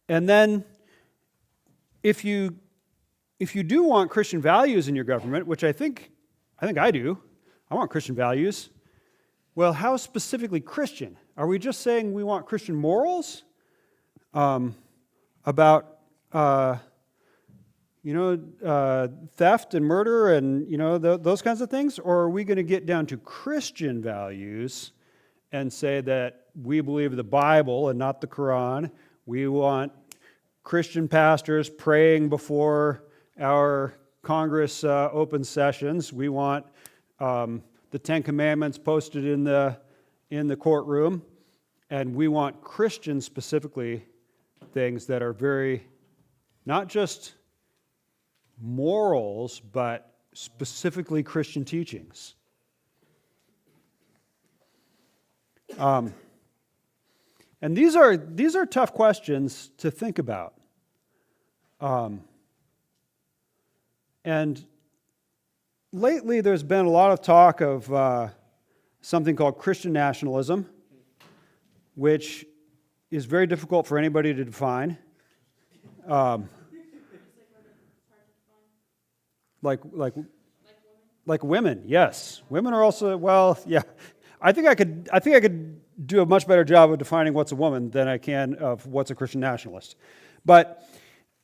And then, if you do want Christian values in your government, which I think I do, I want Christian values. Well, how specifically Christian? Are we just saying we want Christian morals about theft and murder and those kinds of things, or are we going to get down to Christian values and say that we believe the Bible and not the Quran? We want Christian pastors praying before our Congress open sessions. We want the Ten Commandments posted in the courtroom, and we want Christian specifically things that are very, not just morals, but specifically Christian teachings. And these are tough questions to think about. And lately there's been a lot of talk of something called Christian nationalism, which is very difficult for anybody to define. Like women, yes. Women are also, well, yeah. I think I could do a much better job of defining what's a woman than I can of what's a Christian nationalist. But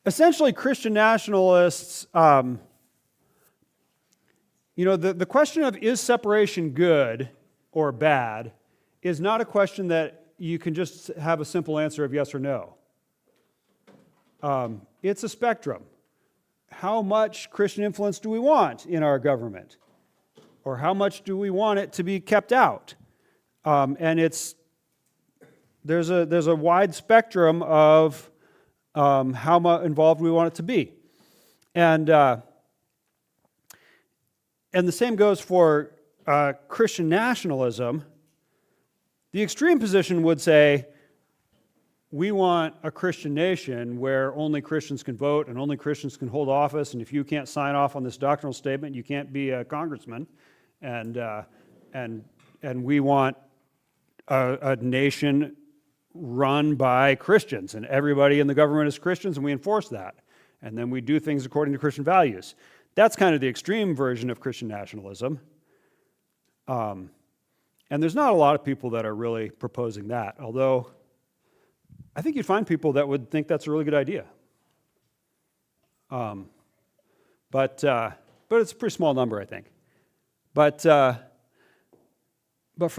essentially, Christian nationalists, the question of is separation good or bad is not a question that you can just have a simple answer of yes or no. It's a spectrum. How much Christian influence do we want in our government? Or how much do we want it to be kept out? And there's a wide spectrum of how involved we want it to be. And the same goes for Christian nationalism. The extreme position would say, we want a Christian nation where only Christians can vote and only Christians can hold office, and if you can't sign off on this doctrinal statement, you can't be a congressman. And we want a nation run by Christians, and everybody in the government is Christians, and we enforce that. And then we do things according to Christian values. That's kind of the extreme version of Christian nationalism. And there's not a lot of people that are really proposing that, although I think you'd find people that would think that's a really good idea. But it's a pretty small number, I think. But for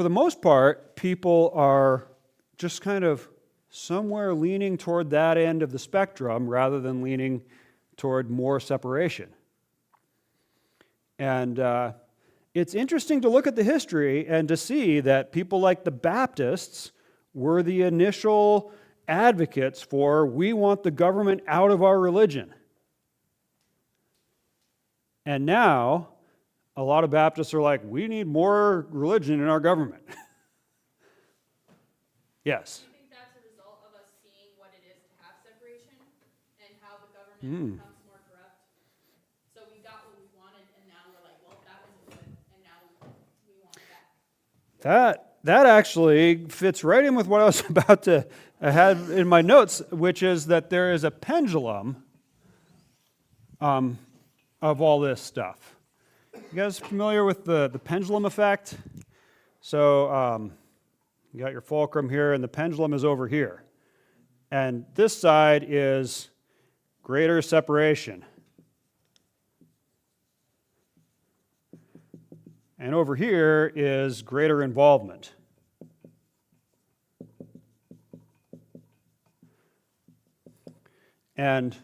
the most part, people are just kind of somewhere leaning toward that end of the spectrum rather than leaning toward more separation. And it's interesting to look at the history and to see that people like the Baptists were the initial advocates for, we want the government out of our religion. And now, a lot of Baptists are like, we need more religion in our government. Yes? Do you think that's a result of us seeing what it is to have separation and how the government becomes more corrupt? So we got what we wanted, and now we're like, well, that wasn't good, and now we want it back. That actually fits right in with what I was about to have in my notes, which is that there is a pendulum of all this stuff. You guys familiar with the pendulum effect? So you got your fulcrum here, and the pendulum is over here. And this side is greater separation. And over here is greater involvement. And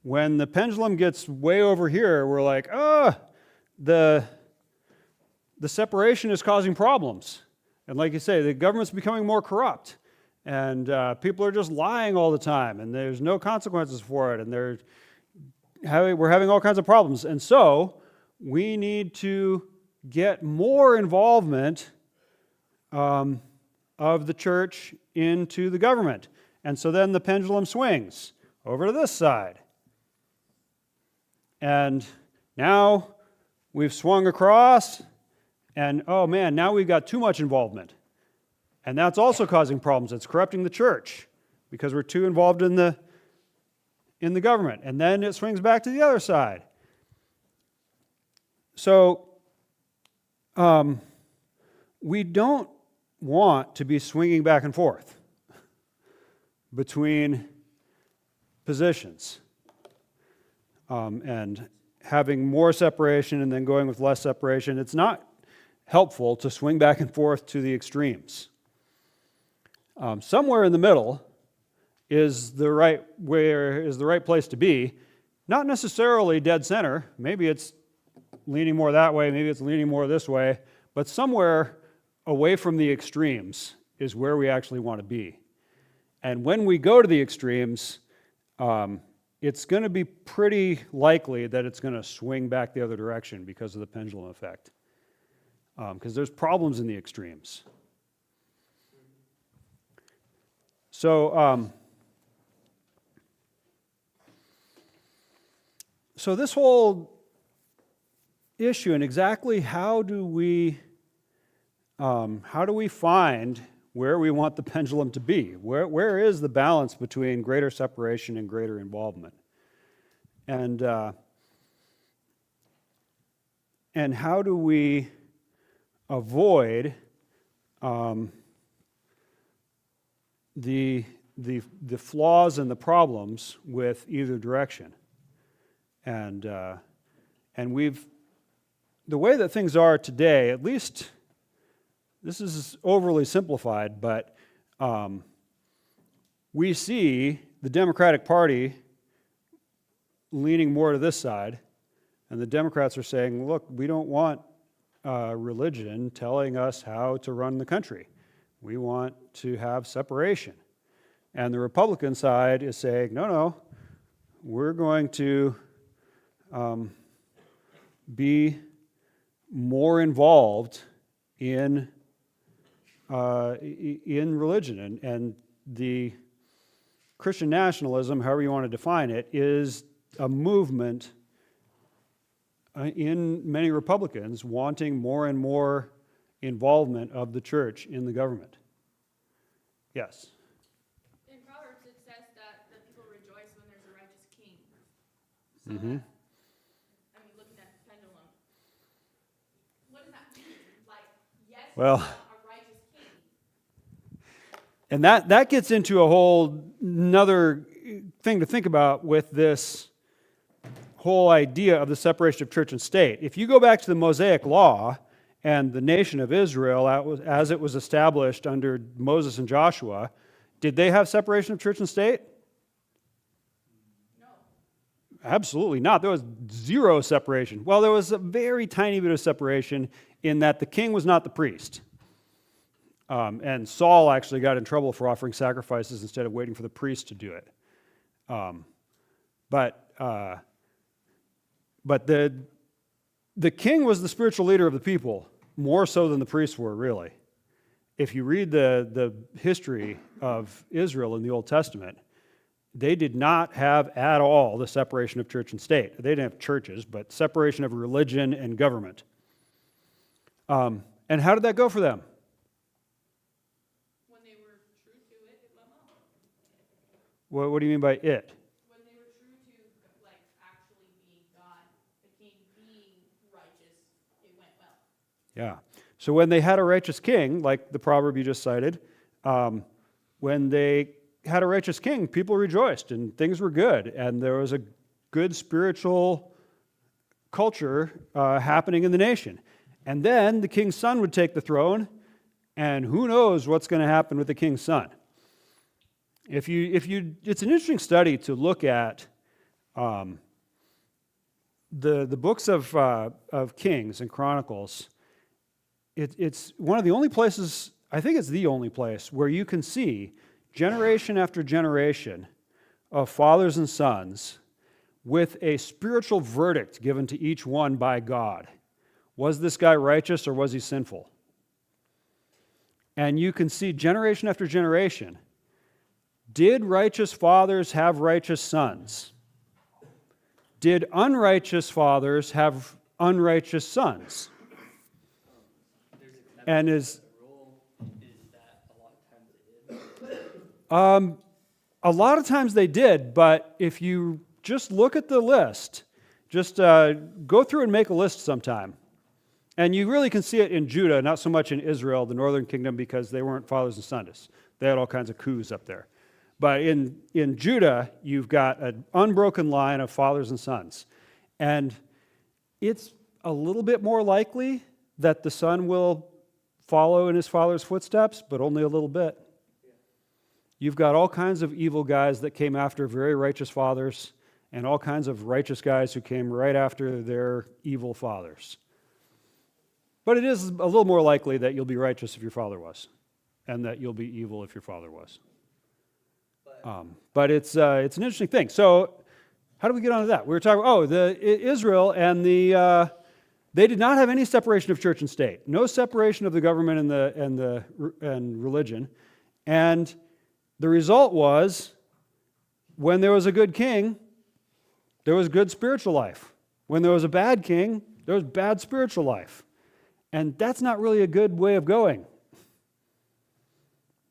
when the pendulum gets way over here, we're like, the separation is causing problems. And like you say, the government's becoming more corrupt. And people are just lying all the time, and there's no consequences for it, and we're having all kinds of problems. And so we need to get more involvement of the church into the government. And so then the pendulum swings over to this side. And now we've swung across, and oh man, now we've got too much involvement. And that's also causing problems. It's corrupting the church because we're too involved in the government. And then it swings back to the other side. So we don't want to be swinging back and forth between positions and having more separation and then going with less separation. It's not helpful to swing back and forth to the extremes. Somewhere in the middle is the right place to be. Not necessarily dead center. Maybe it's leaning more that way, maybe it's leaning more this way, but somewhere away from the extremes is where we actually want to be. And when we go to the extremes, it's going to be pretty likely that it's going to swing back the other direction because of the pendulum effect. Because there's problems in the extremes. So this whole issue and exactly how do we find where we want the pendulum to be? Where is the balance between greater separation and greater involvement? And how do we avoid the flaws and the problems with either direction? And the way that things are today, at least this is overly simplified, but we see the Democratic Party leaning more to this side, and the Democrats are saying, look, we don't want religion telling us how to run the country. We want to have separation. And the Republican side is saying, no, we're going to be more involved in religion. And the Christian nationalism, however you want to define it, is a movement in many Republicans wanting more and more involvement of the church in the government. Yes. In Proverbs, it says that the people rejoice when there's a righteous king. So Mm-hmm. looking at the pendulum, what does that mean? Like, yes, Well, we want a righteous king. and that gets into a whole another thing to think about with this whole idea of the separation of church and state. If you go back to the Mosaic Law and the nation of Israel as it was established under Moses and Joshua, did they have separation of church and state? No. Absolutely not. There was zero separation. Well, there was a very tiny bit of separation in that the king was not the priest. And Saul actually got in trouble for offering sacrifices instead of waiting for the priest to do it. But the king was the spiritual leader of the people, more so than the priests were, really. If you read the history of Israel in the Old Testament, they did not have at all the separation of church and state. They didn't have churches, but separation of religion and government. And how did that go for them? When they were true to it, it went well. What do you mean by it? When they were true to, like, actually being God, the king being righteous, it went well. Yeah. So when they had a righteous king, like the proverb you just cited, when they had a righteous king, people rejoiced and things were good, and there was a good spiritual culture happening in the nation. And then the king's son would take the throne, and who knows what's going to happen with the king's son. It's an interesting study to look at the books of Kings and Chronicles. It's one of the only places, I think it's the only place, where you can see generation after generation of fathers and sons with a spiritual verdict given to each one by God. Was this guy righteous or was he sinful? And you can see generation after generation, did righteous fathers have righteous sons? Did unrighteous fathers have unrighteous sons? There's exceptions And to is the rule, is that a lot of times they did. a lot of times they did, but if you just look at the list, just go through and make a list sometime. And you really can see it in Judah, not so much in Israel, the northern kingdom, because they weren't fathers and sons. They had all kinds of coups up there. But in Judah, you've got an unbroken line of fathers and sons. And it's a little bit more likely that the son will follow in his father's footsteps, but only a little bit. You've got all kinds of evil guys that came after very righteous fathers, and all kinds of righteous guys who came right after their evil fathers. But it is a little more likely that you'll be righteous if your father was, and that you'll be evil if your father was. But it's an interesting thing. So how do we get onto that? We were talking, Israel and they did not have any separation of church and state. No separation of the government and religion. And the result was, when there was a good king, there was good spiritual life. When there was a bad king, there was bad spiritual life. And that's not really a good way of going.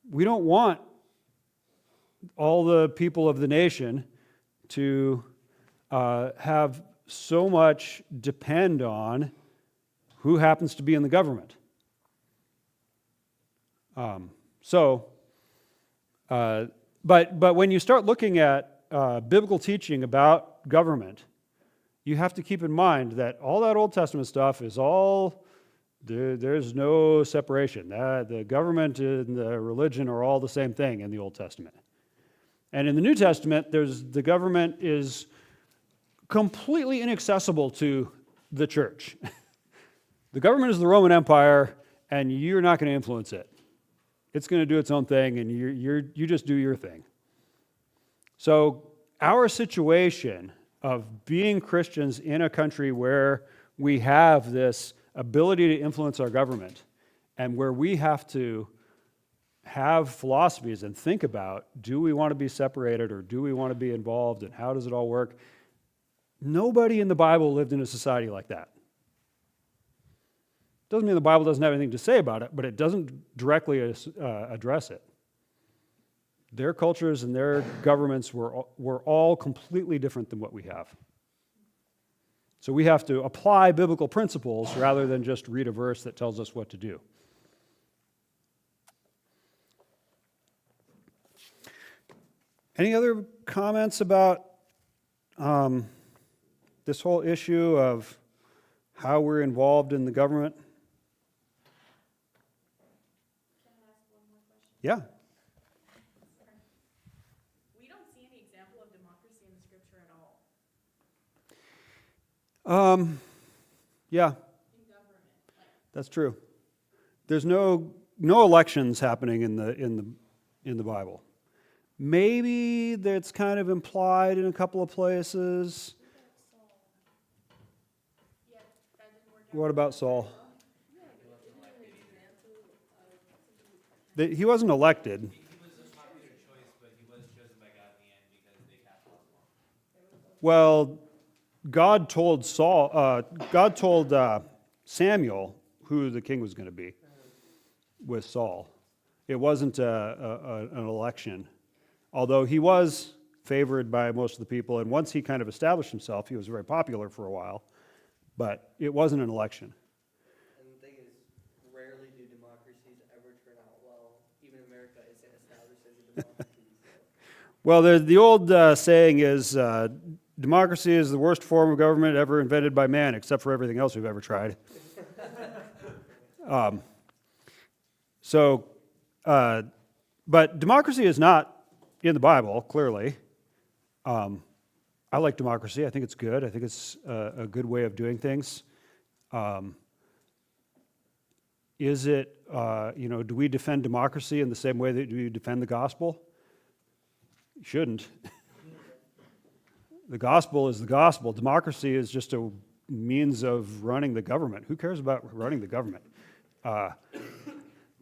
We don't want all the people of the nation to have so much depend on who happens to be in the government. But when you start looking at biblical teaching about government, you have to keep in mind that all that Old Testament stuff is all, there's no separation. The government and the religion are all the same thing in the Old Testament. And in the New Testament, the government is completely inaccessible to the church. The government is the Roman Empire, and you're not going to influence it. It's going to do its own thing, and you just do your thing. So our situation of being Christians in a country where we have this ability to influence our government, and where we have to have philosophies and think about, do we want to be separated or do we want to be involved, and how does it all work? Nobody in the Bible lived in a society like that. Doesn't mean the Bible doesn't have anything to say about it, but it doesn't directly address it. Their cultures and their governments were all completely different than what we have. So we have to apply biblical principles rather than just read a verse that tells us what to do. Any other comments about this whole issue of how we're involved in the government? Can I ask one more question? Yeah. We don't see any example of democracy in the scripture at all. Yeah, In government, like, that's true. There's no elections happening in the Bible. Maybe that's kind of implied in a couple of places. yeah, that didn't work out. What about Saul? He wasn't elected. He was a popular choice, but he was chosen by God in the end because they cast lots for him. Well, God told Samuel who the king was going to be with Saul. It wasn't an election, although he was favored by most of the people. And once he kind of established himself, he was very popular for a while. But it wasn't an election. And the thing is, rarely do democracies ever turn out well. Even America isn't established as a democracy. Well, the old saying is, democracy is the worst form of government ever invented by man, except for everything else we've ever tried. But democracy is not in the Bible, clearly. I like democracy. I think it's good. I think it's a good way of doing things. Is it, do we defend democracy in the same way that we defend the gospel? You shouldn't. The gospel is the gospel. Democracy is just a means of running the government. Who cares about running the government?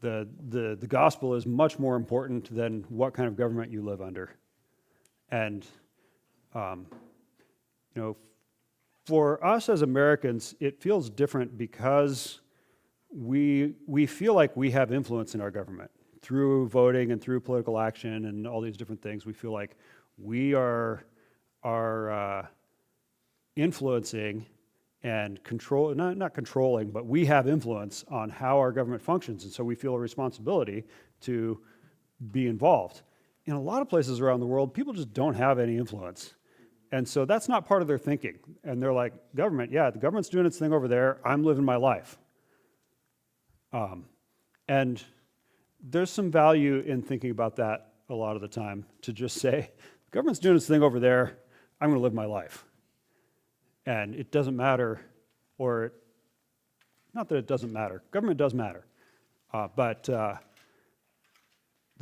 The gospel is much more important than what kind of government you live under. And, for us as Americans, it feels different because we feel like we have influence in our government through voting and through political action and all these different things. We feel like we are influencing and control, not controlling, but we have influence on how our government functions, and so we feel a responsibility to be involved. In a lot of places around the world, people just don't have any influence. And so that's not part of their thinking. And they're like, government, yeah, the government's doing its thing over there, I'm living my life. And there's some value in thinking about that a lot of the time, to just say, the government's doing its thing over there, I'm going to live my life. And it doesn't matter, or not that it doesn't matter. Government does matter. But the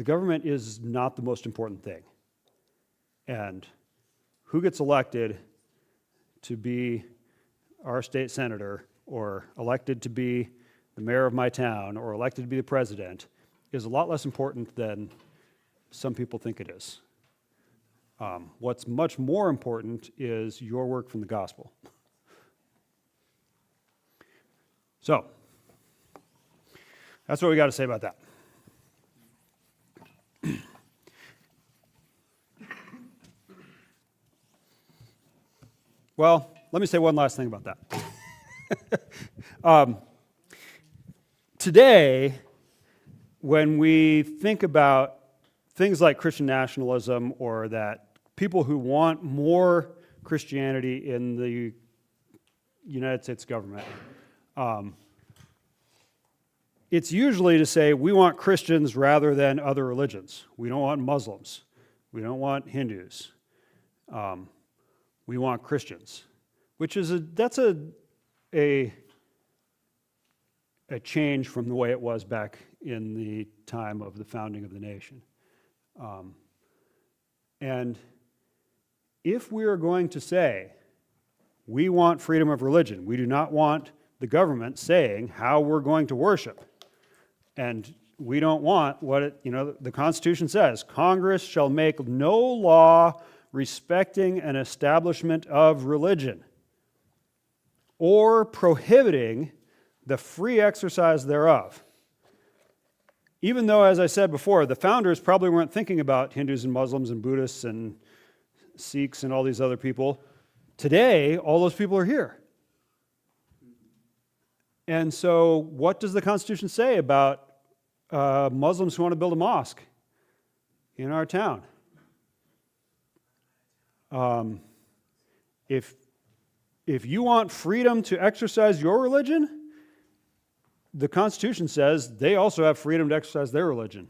government is not the most important thing. And who gets elected to be our state senator, or elected to be the mayor of my town, or elected to be the president, is a lot less important than some people think it is. What's much more important is your work from the gospel. So, that's what we got to say about that. Well, let me say one last thing about that. Today, when we think about things like Christian nationalism, or that people who want more Christianity in the United States government, it's usually to say we want Christians rather than other religions. We don't want Muslims. We don't want Hindus. We want Christians, which is that's a change from the way it was back in the time of the founding of the nation. And if we are going to say we want freedom of religion, we do not want the government saying how we're going to worship, and we don't want what the Constitution says: Congress shall make no law respecting an establishment of religion, or prohibiting the free exercise thereof. even though, as I said before, the founders probably weren't thinking about Hindus and Muslims and Buddhists and Sikhs and all these other people, today, all those people are here. And so what does the Constitution say about Muslims who want to build a mosque in our town? If you want freedom to exercise your religion, the Constitution says they also have freedom to exercise their religion.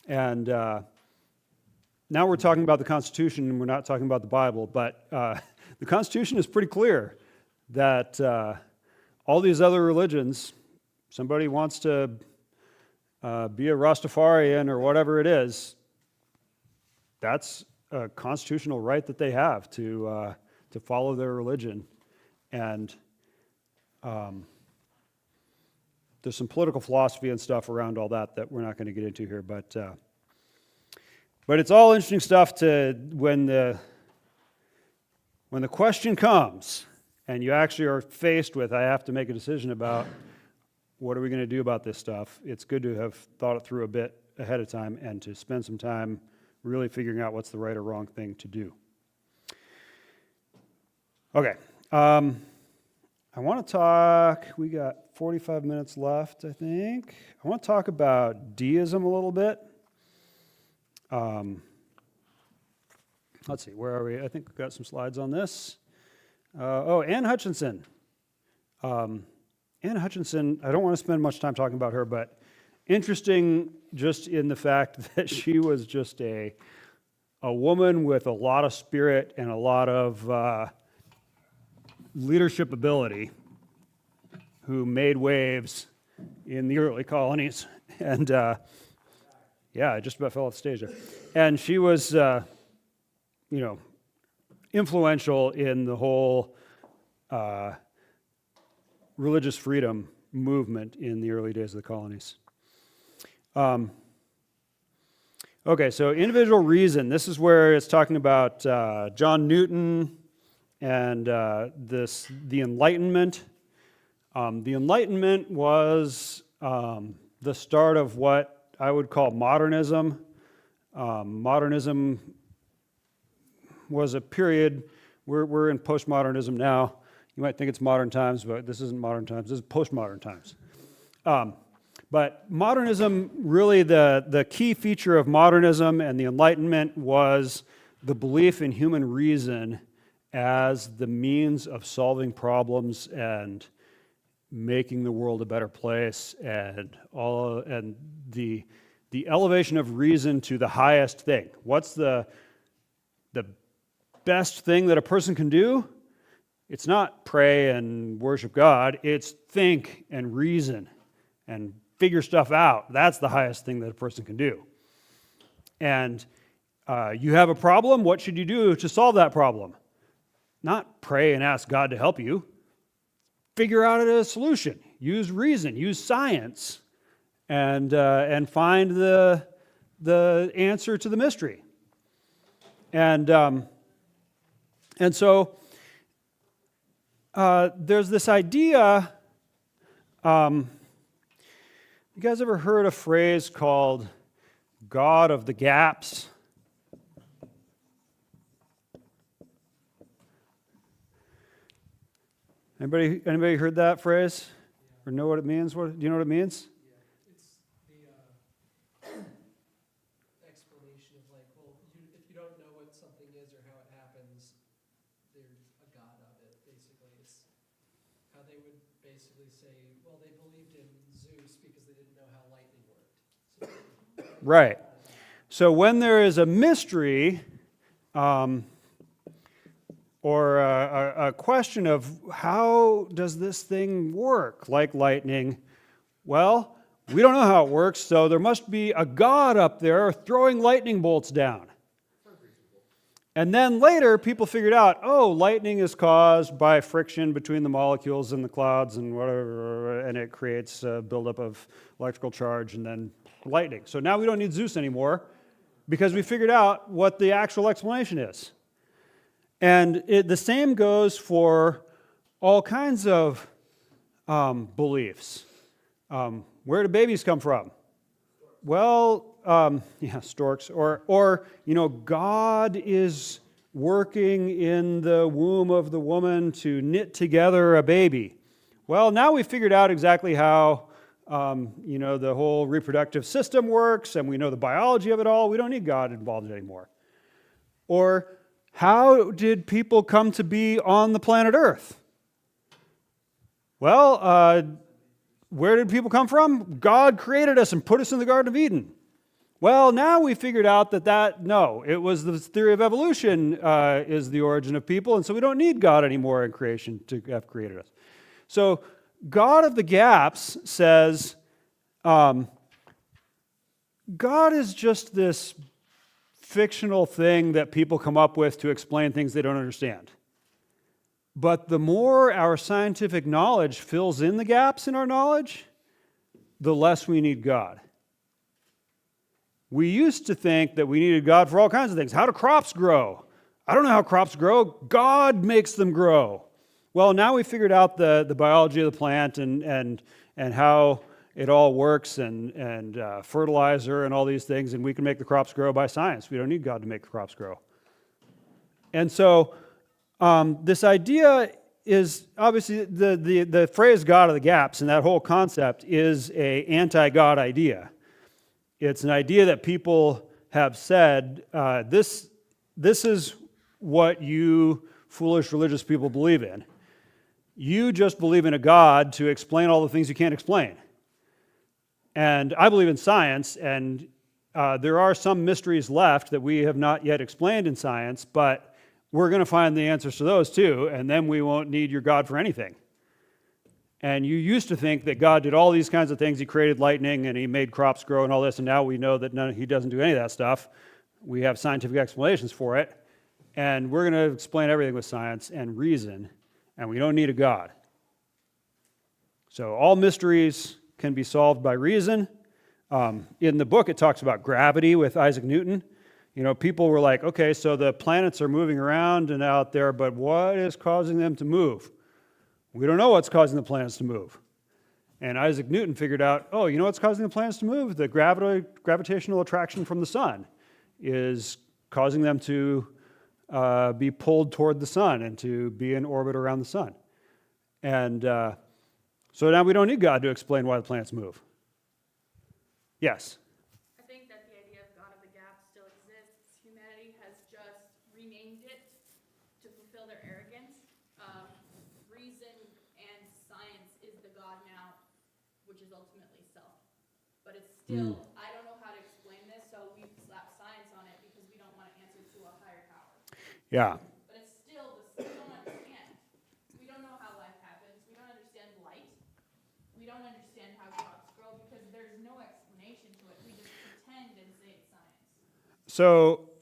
And now we're talking about the Constitution and we're not talking about the Bible, but the Constitution is pretty clear that all these other religions, somebody wants to be a Rastafarian or whatever it is, that's a constitutional right that they have to follow their religion. And there's some political philosophy and stuff around all that we're not going to get into here, but it's all interesting stuff to when the question comes and you actually are faced with, I have to make a decision about what are we going to do about this stuff. It's good to have thought it through a bit ahead of time and to spend some time really figuring out what's the right or wrong thing to do. Okay. I want to talk, we got 45 minutes left, I think. I want to talk about deism a little bit. Let's see, where are we? I think we've got some slides on this. Anne Hutchinson. Anne Hutchinson, I don't want to spend much time talking about her, but interesting just in the fact that she was just a woman with a lot of spirit and a lot of leadership ability who made waves in the early colonies. And I just about fell off the stage there. And she was, influential in the whole religious freedom movement in the early days of the colonies. So individual reason. This is where it's talking about John Newton and the Enlightenment. The Enlightenment was the start of what I would call modernism. Modernism was a period, we're in postmodernism now. You might think it's modern times, but this isn't modern times, this is postmodern times. But modernism, really the key feature of modernism and the Enlightenment was the belief in human reason as the means of solving problems and making the world a better place, and the elevation of reason to the highest thing. What's the best thing that a person can do? It's not pray and worship God, it's think and reason and figure stuff out. That's the highest thing that a person can do. And you have a problem, what should you do to solve that problem? Not pray and ask God to help you. Figure out a solution. Use reason, use science, and find the answer to the mystery. And so there's this idea. You guys ever heard a phrase called God of the gaps? Anybody heard that phrase? Or know what it means? Do you know what it means? Yeah, it's the explanation of like, well, if you don't know what something is or how it happens, there's a God of it, basically. It's how they would basically say, well, they believed in Zeus because they didn't know how lightning worked. So, Right. So when there is a mystery, or a question of how does this thing work, like lightning, well, we don't know how it works, so there must be a God up there throwing lightning bolts down. And then later, people figured out, lightning is caused by friction between the molecules in the clouds and whatever, and it creates a buildup of electrical charge and then lightning. So now we don't need Zeus anymore because we figured out what the actual explanation is. And the same goes for all kinds of beliefs. Where do babies come from? well, storks, or God is working in the womb of the woman to knit together a baby. Well, now we figured out exactly how, the whole reproductive system works, and we know the biology of it all. We don't need God involved anymore. Or, how did people come to be on the planet Earth? Well, where did people come from? God created us and put us in the Garden of Eden. Well, now we figured out no, it was the theory of evolution is the origin of people, and so we don't need God anymore in creation to have created us. So God of the gaps says, God is just this fictional thing that people come up with to explain things they don't understand. But the more our scientific knowledge fills in the gaps in our knowledge, the less we need God. We used to think that we needed God for all kinds of things. How do crops grow? I don't know how crops grow. God makes them grow. Well, now we figured out the biology of the plant and how it all works and fertilizer and all these things, and we can make the crops grow by science. We don't need God to make the crops grow. And so this idea is obviously the phrase God of the gaps and that whole concept is an anti-God idea. It's an idea that people have said, this is what you foolish religious people believe in. You just believe in a God to explain all the things you can't explain. And I believe in science, and there are some mysteries left that we have not yet explained in science, but we're going to find the answers to those too, and then we won't need your God for anything. And you used to think that God did all these kinds of things. He created lightning, and he made crops grow and all this, and now we know that he doesn't do any of that stuff. We have scientific explanations for it, and we're going to explain everything with science and reason, and we don't need a God. So all mysteries can be solved by reason. In the book, it talks about gravity with Isaac Newton. People were like, okay, so the planets are moving around and out there, but what is causing them to move? We don't know what's causing the planets to move. And Isaac Newton figured out, you know what's causing the planets to move? The gravitational attraction from the sun is causing them to be pulled toward the sun and to be in orbit around the sun. And so now we don't need God to explain why the planets move. Yes? I think that the idea of God of the gap still exists. Humanity has just renamed it to fulfill their arrogance. Reason and science is the God now, which is ultimately self. But it's still, I don't know how to explain this, so we've slapped science on it because we don't want to answer to a higher power. Yeah. But it's still, we don't understand. We don't know how life happens. We don't understand light. We don't understand how crops grow because there's no explanation to it. We just pretend and say it's science. So,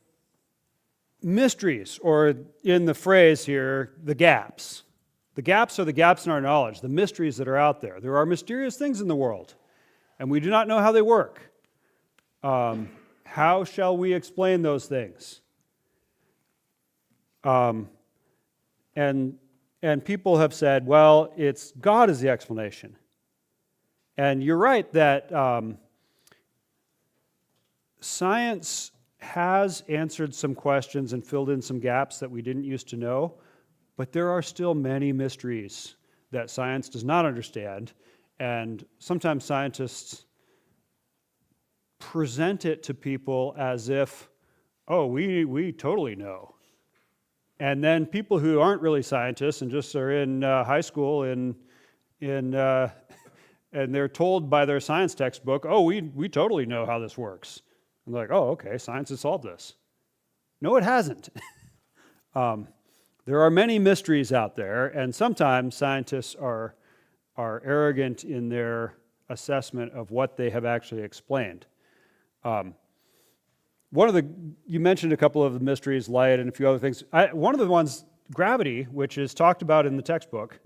mysteries, or in the phrase here, the gaps. The gaps are the gaps in our knowledge, the mysteries that are out there. There are mysterious things in the world, and we do not know how they work. How shall we explain those things? And people have said, well, it's God is the explanation. And you're right that science has answered some questions and filled in some gaps that we didn't used to know, but there are still many mysteries that science does not understand, and sometimes scientists present it to people as if, we totally know. And then people who aren't really scientists and just are in high school and they're told by their science textbook, we totally know how this works. And they're like, okay, science has solved this. No, it hasn't. There are many mysteries out there, and sometimes scientists are arrogant in their assessment of what they have actually explained. You mentioned a couple of the mysteries, light and a few other things. One of the ones, gravity, which is talked about in the textbook.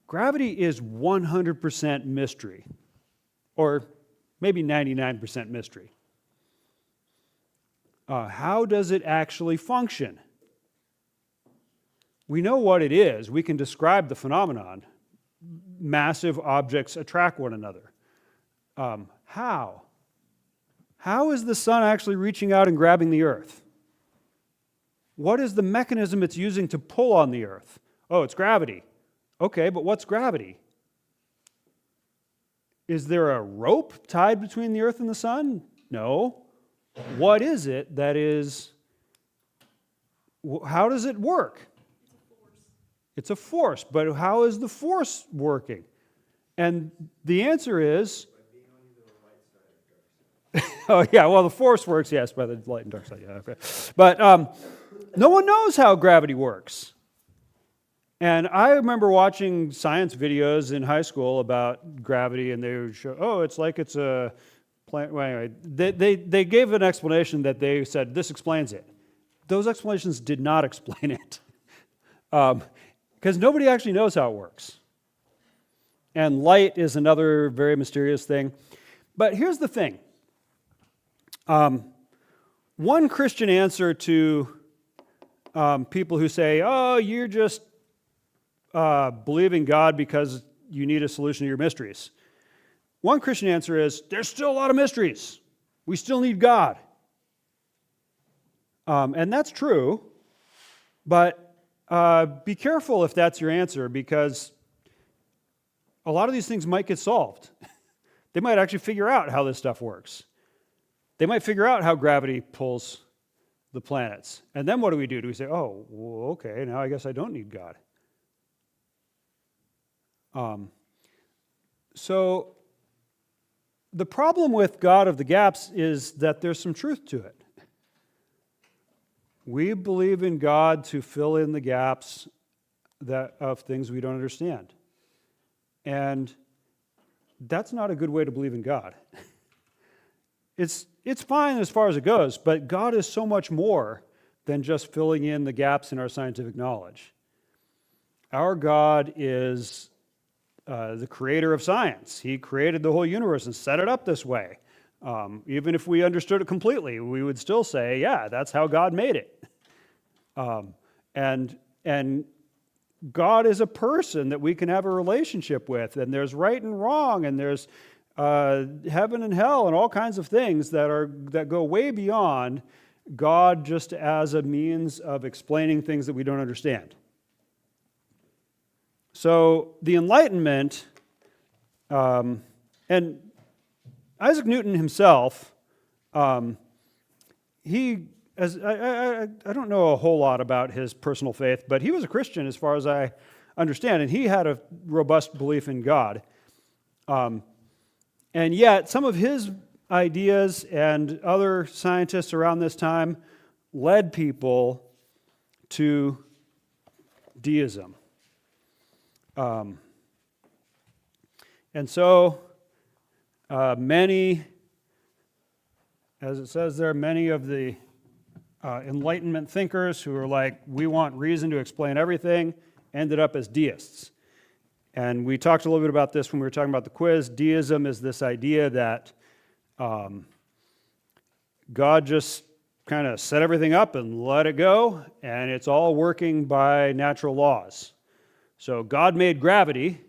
Gravity is 100% mystery, or maybe 99% mystery. How does it actually function? We know what it is. We can describe the phenomenon. Massive objects attract one another. How? How is the sun actually reaching out and grabbing the earth? What is the mechanism it's using to pull on the earth? Oh, it's gravity. Okay, but what's gravity? Is there a rope tied between the earth and the sun? No. What is it that is, how does it work? It's a force, but how is the force working? And the answer is, oh yeah, well the force works, yes, by the light and dark side. Yeah, okay. But no one knows how gravity works. And I remember watching science videos in high school about gravity, and they would show, oh, it's like it's a planet. Well, anyway, they gave an explanation that they said, this explains it. Those explanations did not explain it. Because nobody actually knows how it works. And light is another very mysterious thing. But here's the thing. One Christian answer to people who say, oh, you're just believing God because you need a solution to your mysteries. One Christian answer is, there's still a lot of mysteries. We still need God. And that's true, but be careful if that's your answer, because a lot of these things might get solved. They might actually figure out how this stuff works. They might figure out how gravity pulls the planets. And then what do we do? Do we say, oh, well, okay, now I guess I don't need God? So the problem with God of the gaps is that there's some truth to it. We believe in God to fill in the gaps of things we don't understand. And that's not a good way to believe in God. It's fine as far as it goes, but God is so much more than just filling in the gaps in our scientific knowledge. Our God is the creator of science. He created the whole universe and set it up this way. Even if we understood it completely, we would still say, yeah, that's how God made it. And God is a person that we can have a relationship with, and there's right and wrong, and there's heaven and hell, and all kinds of things that go way beyond God just as a means of explaining things that we don't understand. So the Enlightenment, and Isaac Newton himself, I don't know a whole lot about his personal faith, but he was a Christian as far as I understand, and he had a robust belief in God. And yet, some of his ideas and other scientists around this time led people to deism. And so, many, as it says there, many of the Enlightenment thinkers who are like, we want reason to explain everything, ended up as deists. And we talked a little bit about this when we were talking about the quiz. Deism is this idea that God just kind of set everything up and let it go, and it's all working by natural laws. So God made gravity,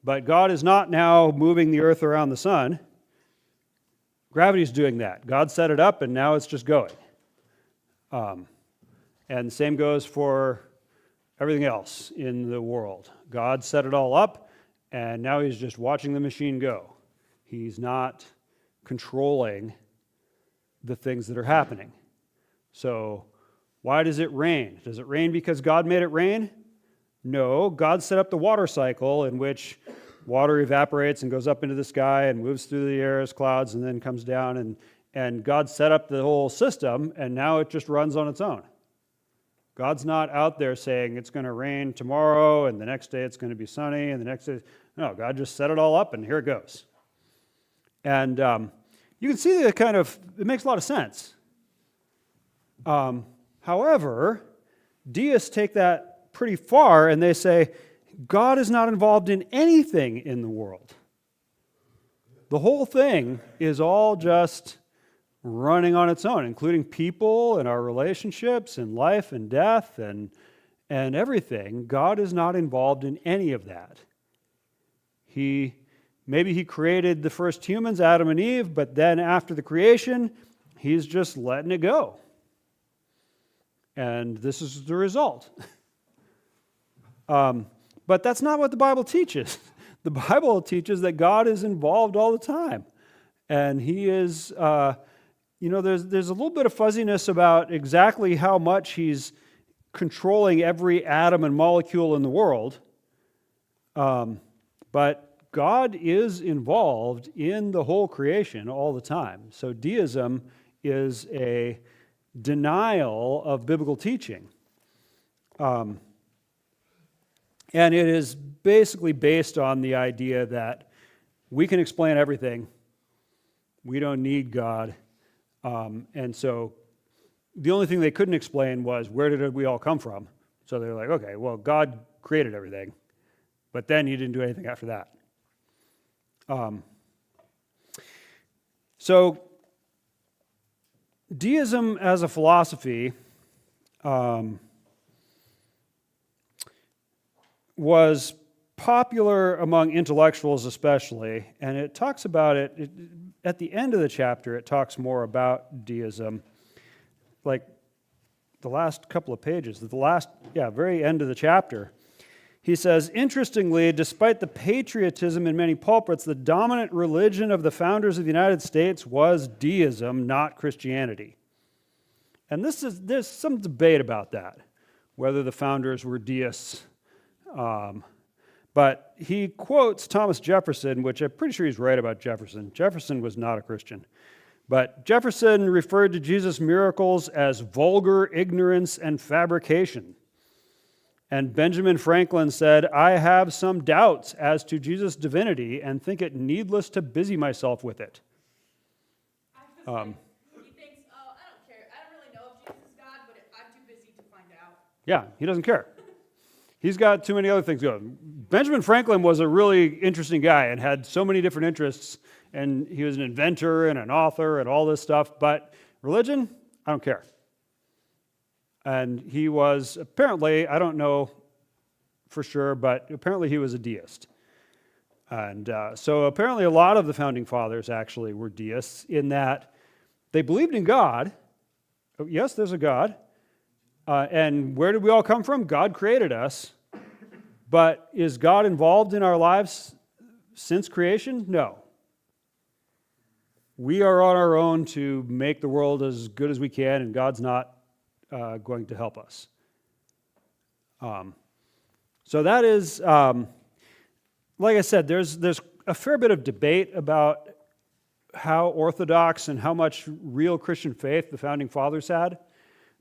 but God is not now moving the earth around the sun. Gravity's doing that. God set it up, and now it's just going. And the same goes for everything else in the world. God set it all up, and now he's just watching the machine go. He's not controlling the things that are happening. So why does it rain? Does it rain because God made it rain? No, God set up the water cycle in which water evaporates and goes up into the sky and moves through the air as clouds and then comes down. And God set up the whole system, and now it just runs on its own. God's not out there saying it's going to rain tomorrow and the next day it's going to be sunny and the next day. No, God just set it all up and here it goes. And you can see that it makes a lot of sense. However, deists take that pretty far and they say, God is not involved in anything in the world. The whole thing is all just running on its own, including people and our relationships and life and death and everything. God is not involved in any of that. He Maybe he created the first humans, Adam and Eve, but then after the creation, he's just letting it go. And this is the result. But that's not what the Bible teaches. The Bible teaches that God is involved all the time. And he is, there's a little bit of fuzziness about exactly how much he's controlling every atom and molecule in the world. But God is involved in the whole creation all the time. So deism is a denial of biblical teaching. And it is basically based on the idea that we can explain everything. We don't need God. And so the only thing they couldn't explain was, where did we all come from? So they're like, okay, well, God created everything, but then he didn't do anything after that. So deism as a philosophy was popular among intellectuals especially, and it talks about it at the end of the chapter. It talks more about deism, like the last couple of pages, very end of the chapter. He says, interestingly, despite the patriotism in many pulpits, the dominant religion of the founders of the United States was deism, not Christianity. And there's some debate about that, whether the founders were deists. But he quotes Thomas Jefferson, which I'm pretty sure he's right about Jefferson. Jefferson was not a Christian. But Jefferson referred to Jesus' miracles as vulgar ignorance and fabrication. And Benjamin Franklin said, I have some doubts as to Jesus' divinity and think it needless to busy myself with it. He thinks, oh, I don't care. I don't really know if Jesus is God, but I'm too busy to find out. Yeah, he doesn't care. He's got too many other things going. Benjamin Franklin was a really interesting guy and had so many different interests, and he was an inventor and an author and all this stuff, but religion, I don't care. And he was apparently, I don't know for sure, but apparently he was a deist. And so apparently a lot of the founding fathers actually were deists in that they believed in God. Yes, there's a God. And where did we all come from? God created us. But is God involved in our lives since creation? No. We are on our own to make the world as good as we can, and God's not going to help us. So that is, like I said, there's a fair bit of debate about how orthodox and how much real Christian faith the founding fathers had.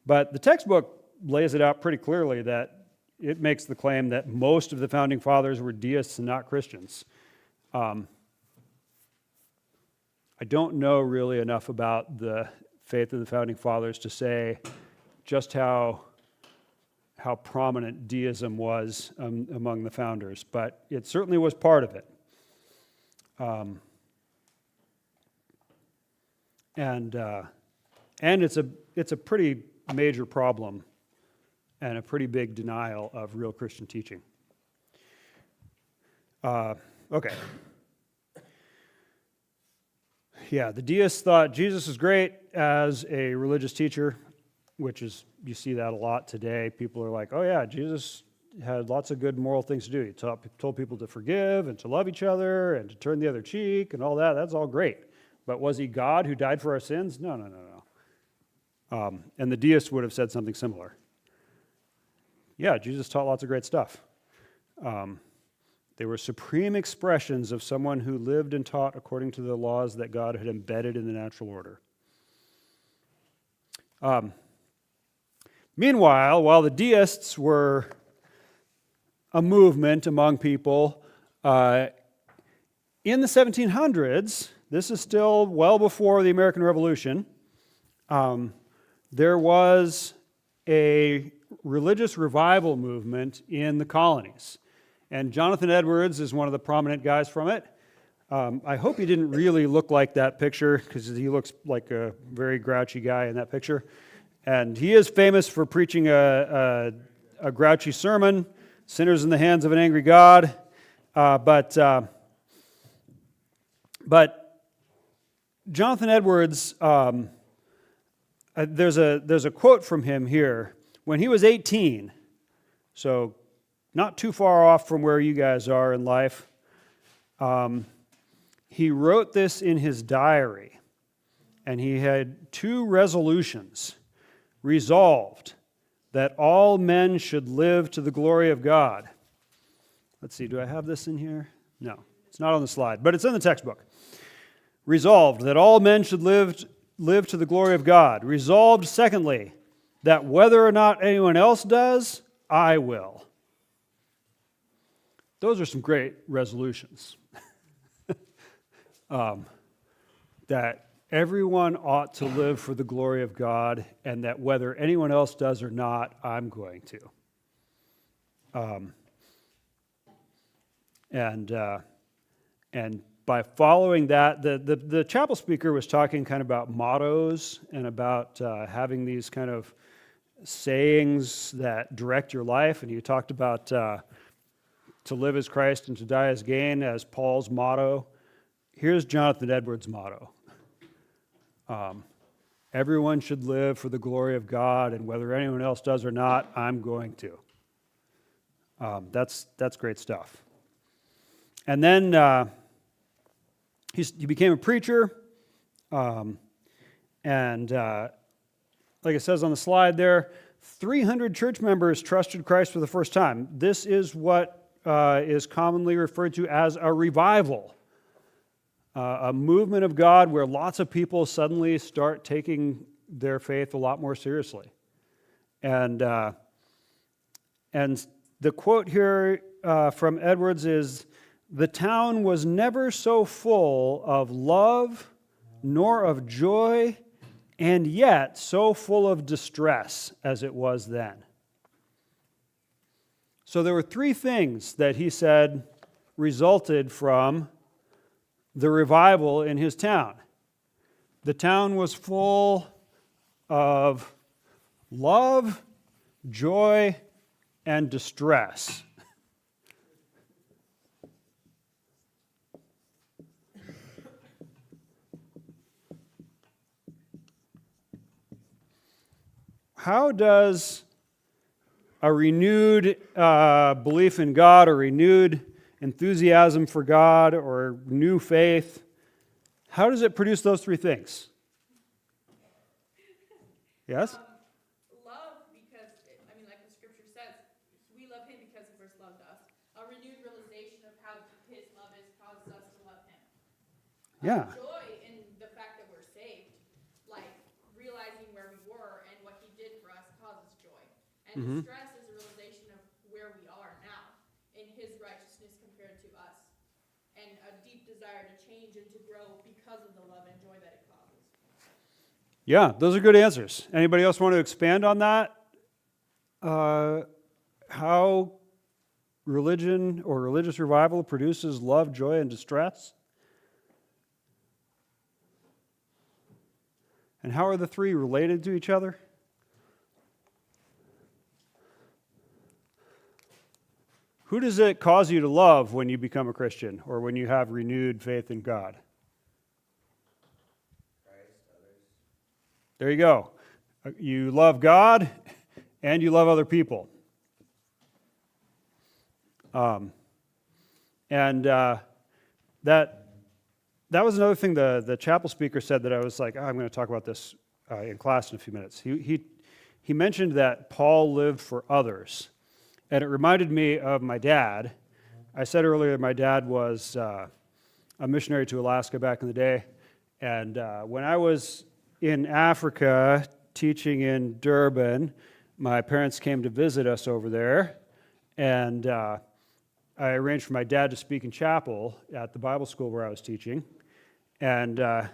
But the textbook lays it out pretty clearly that it makes the claim that most of the founding fathers were deists and not Christians. I don't know really enough about the faith of the founding fathers to say just how prominent deism was among the founders, but it certainly was part of it. And it's a pretty major problem and a pretty big denial of real Christian teaching. Okay. Yeah, the deists thought Jesus is great as a religious teacher, which is, you see that a lot today. People are like, oh yeah, Jesus had lots of good moral things to do. He told people to forgive and to love each other and to turn the other cheek and all that. That's all great. But was he God who died for our sins? No. And the deists would have said something similar. Yeah, Jesus taught lots of great stuff. They were supreme expressions of someone who lived and taught according to the laws that God had embedded in the natural order. Meanwhile, while the deists were a movement among people, in the 1700s, this is still well before the American Revolution, there was a religious revival movement in the colonies. And Jonathan Edwards is one of the prominent guys from it. I hope he didn't really look like that picture, because he looks like a very grouchy guy in that picture. And he is famous for preaching a grouchy sermon, sinners in the hands of an angry God. But But Jonathan Edwards, there's a quote from him here. When he was 18, so not too far off from where you guys are in life, he wrote this in his diary, and he had 2 resolutions. Resolved that all men should live to the glory of God. Let's see, do I have this in here? No, it's not on the slide, but it's in the textbook. Resolved that all men should live to the glory of God. Resolved, secondly, that whether or not anyone else does, I will. Those are some great resolutions. That everyone ought to live for the glory of God, and that whether anyone else does or not, I'm going to. And by following that, the chapel speaker was talking kind of about mottos and about having these kind of sayings that direct your life. And you talked about to live as Christ and to die as gain as Paul's motto. Here's Jonathan Edwards' motto. Everyone should live for the glory of God, and whether anyone else does or not, I'm going to. That's great stuff. And then he became a preacher, and like it says on the slide there, 300 church members trusted Christ for the first time. This is what is commonly referred to as a revival. A movement of God where lots of people suddenly start taking their faith a lot more seriously. And the quote here from Edwards is, "The town was never so full of love nor of joy, and yet so full of distress as it was then." So there were 3 things that he said resulted from the revival in his town. The town was full of love, joy, and distress. How does a renewed belief in God, or renewed enthusiasm for God, or new faith, how does it produce those 3 things? Yes? Love, because, like the scripture says, we love him because he first loved us. A renewed realization of how his love has caused us to love him. Yeah. Joy in the fact that we're saved, like realizing where we were and what he did for us causes joy. And distress is a realization of where we are now in his righteousness compared to us, and a deep desire to change and to grow because of the love and joy that it causes. Yeah, those are good answers. Anybody else want to expand on that? How religion or religious revival produces love, joy, and distress? And how are the 3 related to each other? Who does it cause you to love when you become a Christian, or when you have renewed faith in God? Christ, others. There you go. You love God, and you love other people. That was another thing the chapel speaker said that I was like, I'm going to talk about this in class in a few minutes. He mentioned that Paul lived for others. And it reminded me of my dad. I said earlier my dad was a missionary to Alaska back in the day. And when I was in Africa teaching in Durban, my parents came to visit us over there. And I arranged for my dad to speak in chapel at the Bible school where I was teaching. And I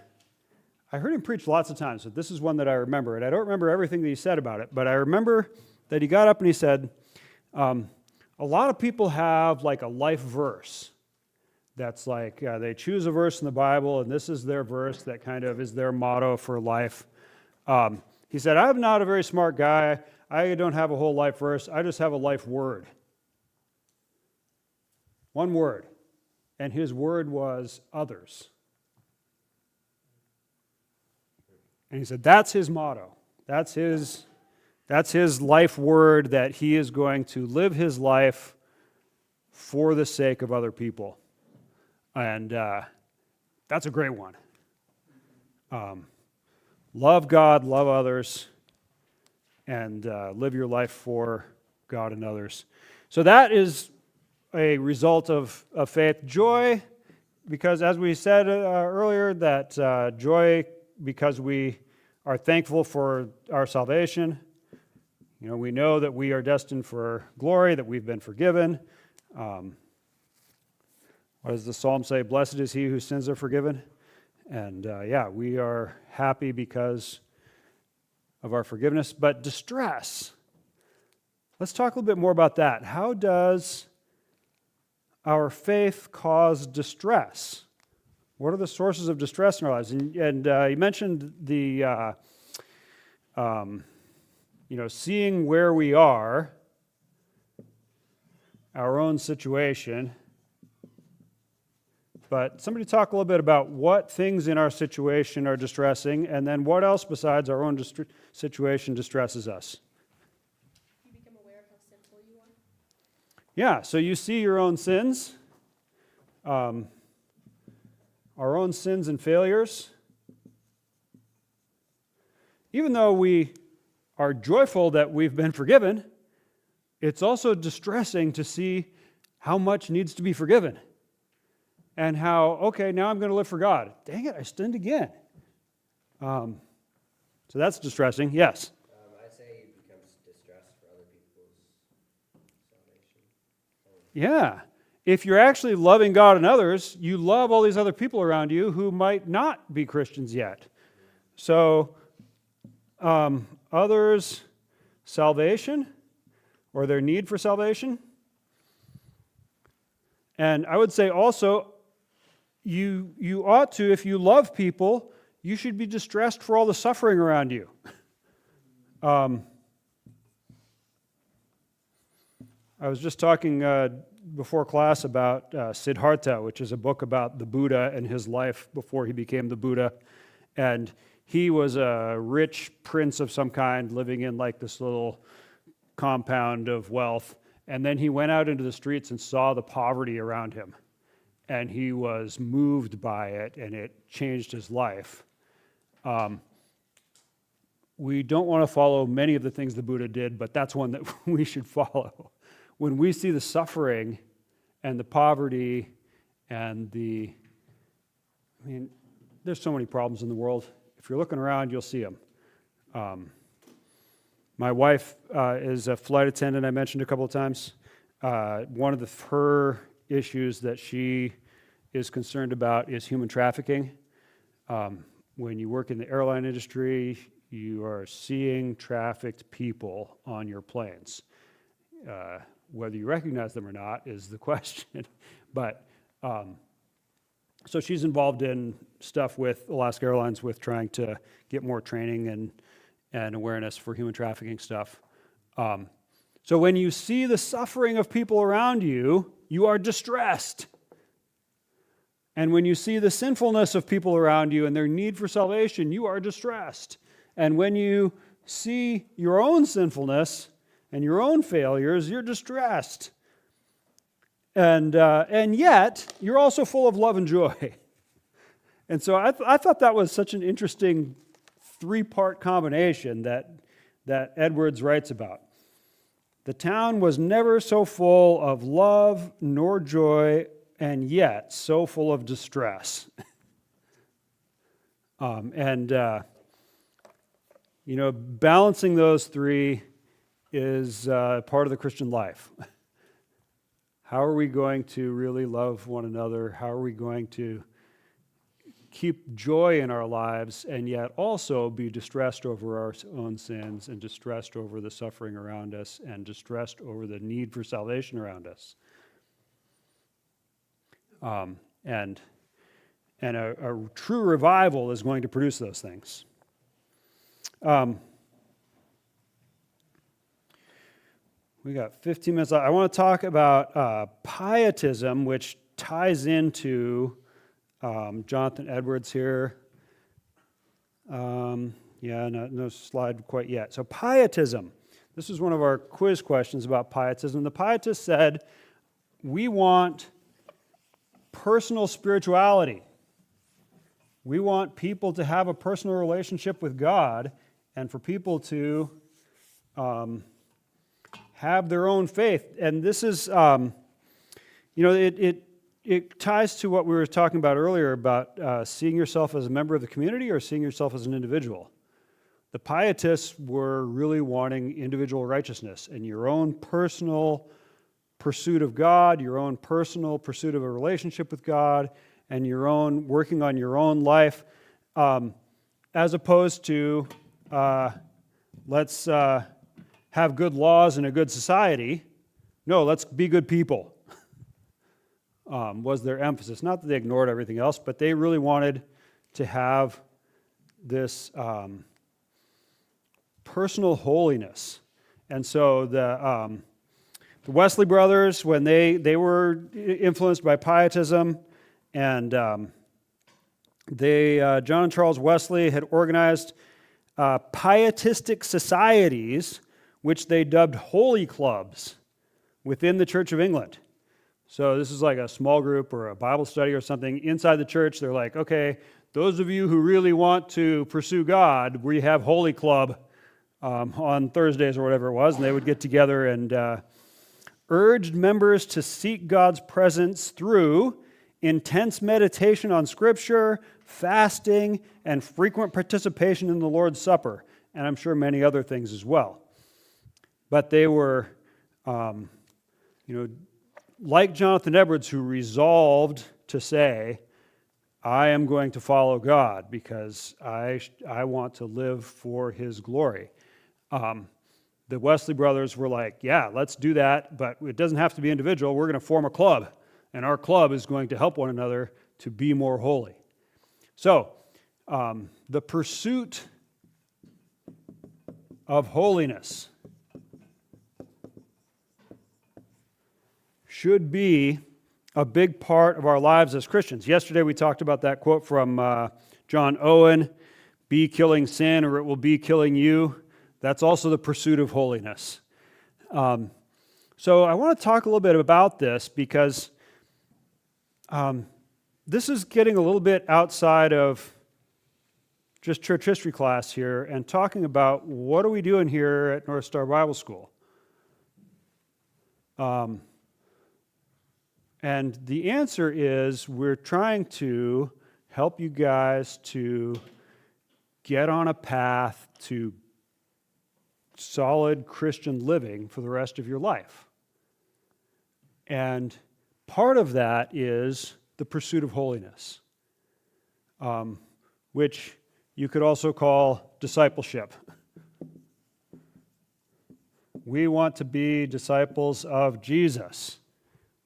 heard him preach lots of times, but this is one that I remember. And I don't remember everything that he said about it, but I remember that he got up and he said, a lot of people have like a life verse that's like they choose a verse in the Bible, and this is their verse that kind of is their motto for life. He said, I'm not a very smart guy. I don't have a whole life verse. I just have a life word. One word. And his word was others. And he said that's his motto. That's his life word, that he is going to live his life for the sake of other people. And that's a great one. Love God, love others, and live your life for God and others. So that is a result of faith. Joy, because as we said earlier, that joy because we are thankful for our salvation. You know, we know that we are destined for glory, that we've been forgiven. What does the psalm say? Blessed is he whose sins are forgiven. And we are happy because of our forgiveness. But distress, let's talk a little bit more about that. How does our faith cause distress? What are the sources of distress in our lives? And you mentioned the, seeing where we are, our own situation. But somebody talk a little bit about what things in our situation are distressing, and then what else besides our own situation distresses us. You become aware of how sinful you are. Yeah, so you see your own sins, our own sins and failures. Even though we are joyful that we've been forgiven, it's also distressing to see how much needs to be forgiven. And how, okay, now I'm going to live for God. Dang it, I sinned again. So that's distressing, yes. I'd say you become distressed for other people's salvation. Yeah. If you're actually loving God and others, you love all these other people around you who might not be Christians yet. So, others' salvation or their need for salvation. And I would say also, you ought to, if you love people, you should be distressed for all the suffering around you. I was just talking before class about Siddhartha, which is a book about the Buddha and his life before he became the Buddha. And he was a rich prince of some kind living in like this little compound of wealth. And then he went out into the streets and saw the poverty around him. And he was moved by it, and it changed his life. We don't want to follow many of the things the Buddha did, but that's one that we should follow. When we see the suffering and the poverty and there's so many problems in the world. If you're looking around, you'll see them. My wife is a flight attendant, I mentioned a couple of times. One of her issues that she is concerned about is human trafficking. When you work in the airline industry, you are seeing trafficked people on your planes. Whether you recognize them or not is the question. But so she's involved in stuff with Alaska Airlines with trying to get more training and awareness for human trafficking stuff. So when you see the suffering of people around you, you are distressed. And when you see the sinfulness of people around you and their need for salvation, you are distressed. And when you see your own sinfulness and your own failures, you're distressed. And yet, you're also full of love and joy. And so I thought that was such an interesting three-part combination that Edwards writes about. The town was never so full of love nor joy, and yet so full of distress. Balancing those three is part of the Christian life. How are we going to really love one another? How are we going to keep joy in our lives and yet also be distressed over our own sins and distressed over the suffering around us and distressed over the need for salvation around us? And a true revival is going to produce those things. We got 15 minutes left. I want to talk about pietism, which ties into Jonathan Edwards here. No slide quite yet. So pietism. This is one of our quiz questions about pietism. The pietists said, we want personal spirituality. We want people to have a personal relationship with God and for people to have their own faith. And this is, it ties to what we were talking about earlier about seeing yourself as a member of the community or seeing yourself as an individual. The pietists were really wanting individual righteousness and your own personal pursuit of God, your own personal pursuit of a relationship with God, and your own working on your own life, as opposed to let's have good laws and a good society. No, let's be good people. Was their emphasis. Not that they ignored everything else, but they really wanted to have this personal holiness. And so the Wesley brothers, when they were influenced by pietism, and John and Charles Wesley had organized pietistic societies, which they dubbed holy clubs within the Church of England. So this is like a small group or a Bible study or something inside the church. They're like, okay, those of you who really want to pursue God, we have Holy Club on Thursdays or whatever it was, and they would get together and urged members to seek God's presence through intense meditation on Scripture, fasting, and frequent participation in the Lord's Supper, and I'm sure many other things as well. But they were, like Jonathan Edwards, who resolved to say, I am going to follow God because I want to live for His glory. The Wesley brothers were like, yeah, let's do that, but it doesn't have to be individual. We're going to form a club, and our club is going to help one another to be more holy. So, the pursuit of holiness should be a big part of our lives as Christians. Yesterday we talked about that quote from John Owen, be killing sin or it will be killing you. That's also the pursuit of holiness. So I want to talk a little bit about this because this is getting a little bit outside of just church history class here and talking about what are we doing here at North Star Bible School. And the answer is we're trying to help you guys to get on a path to solid Christian living for the rest of your life. And part of that is the pursuit of holiness, which you could also call discipleship. We want to be disciples of Jesus.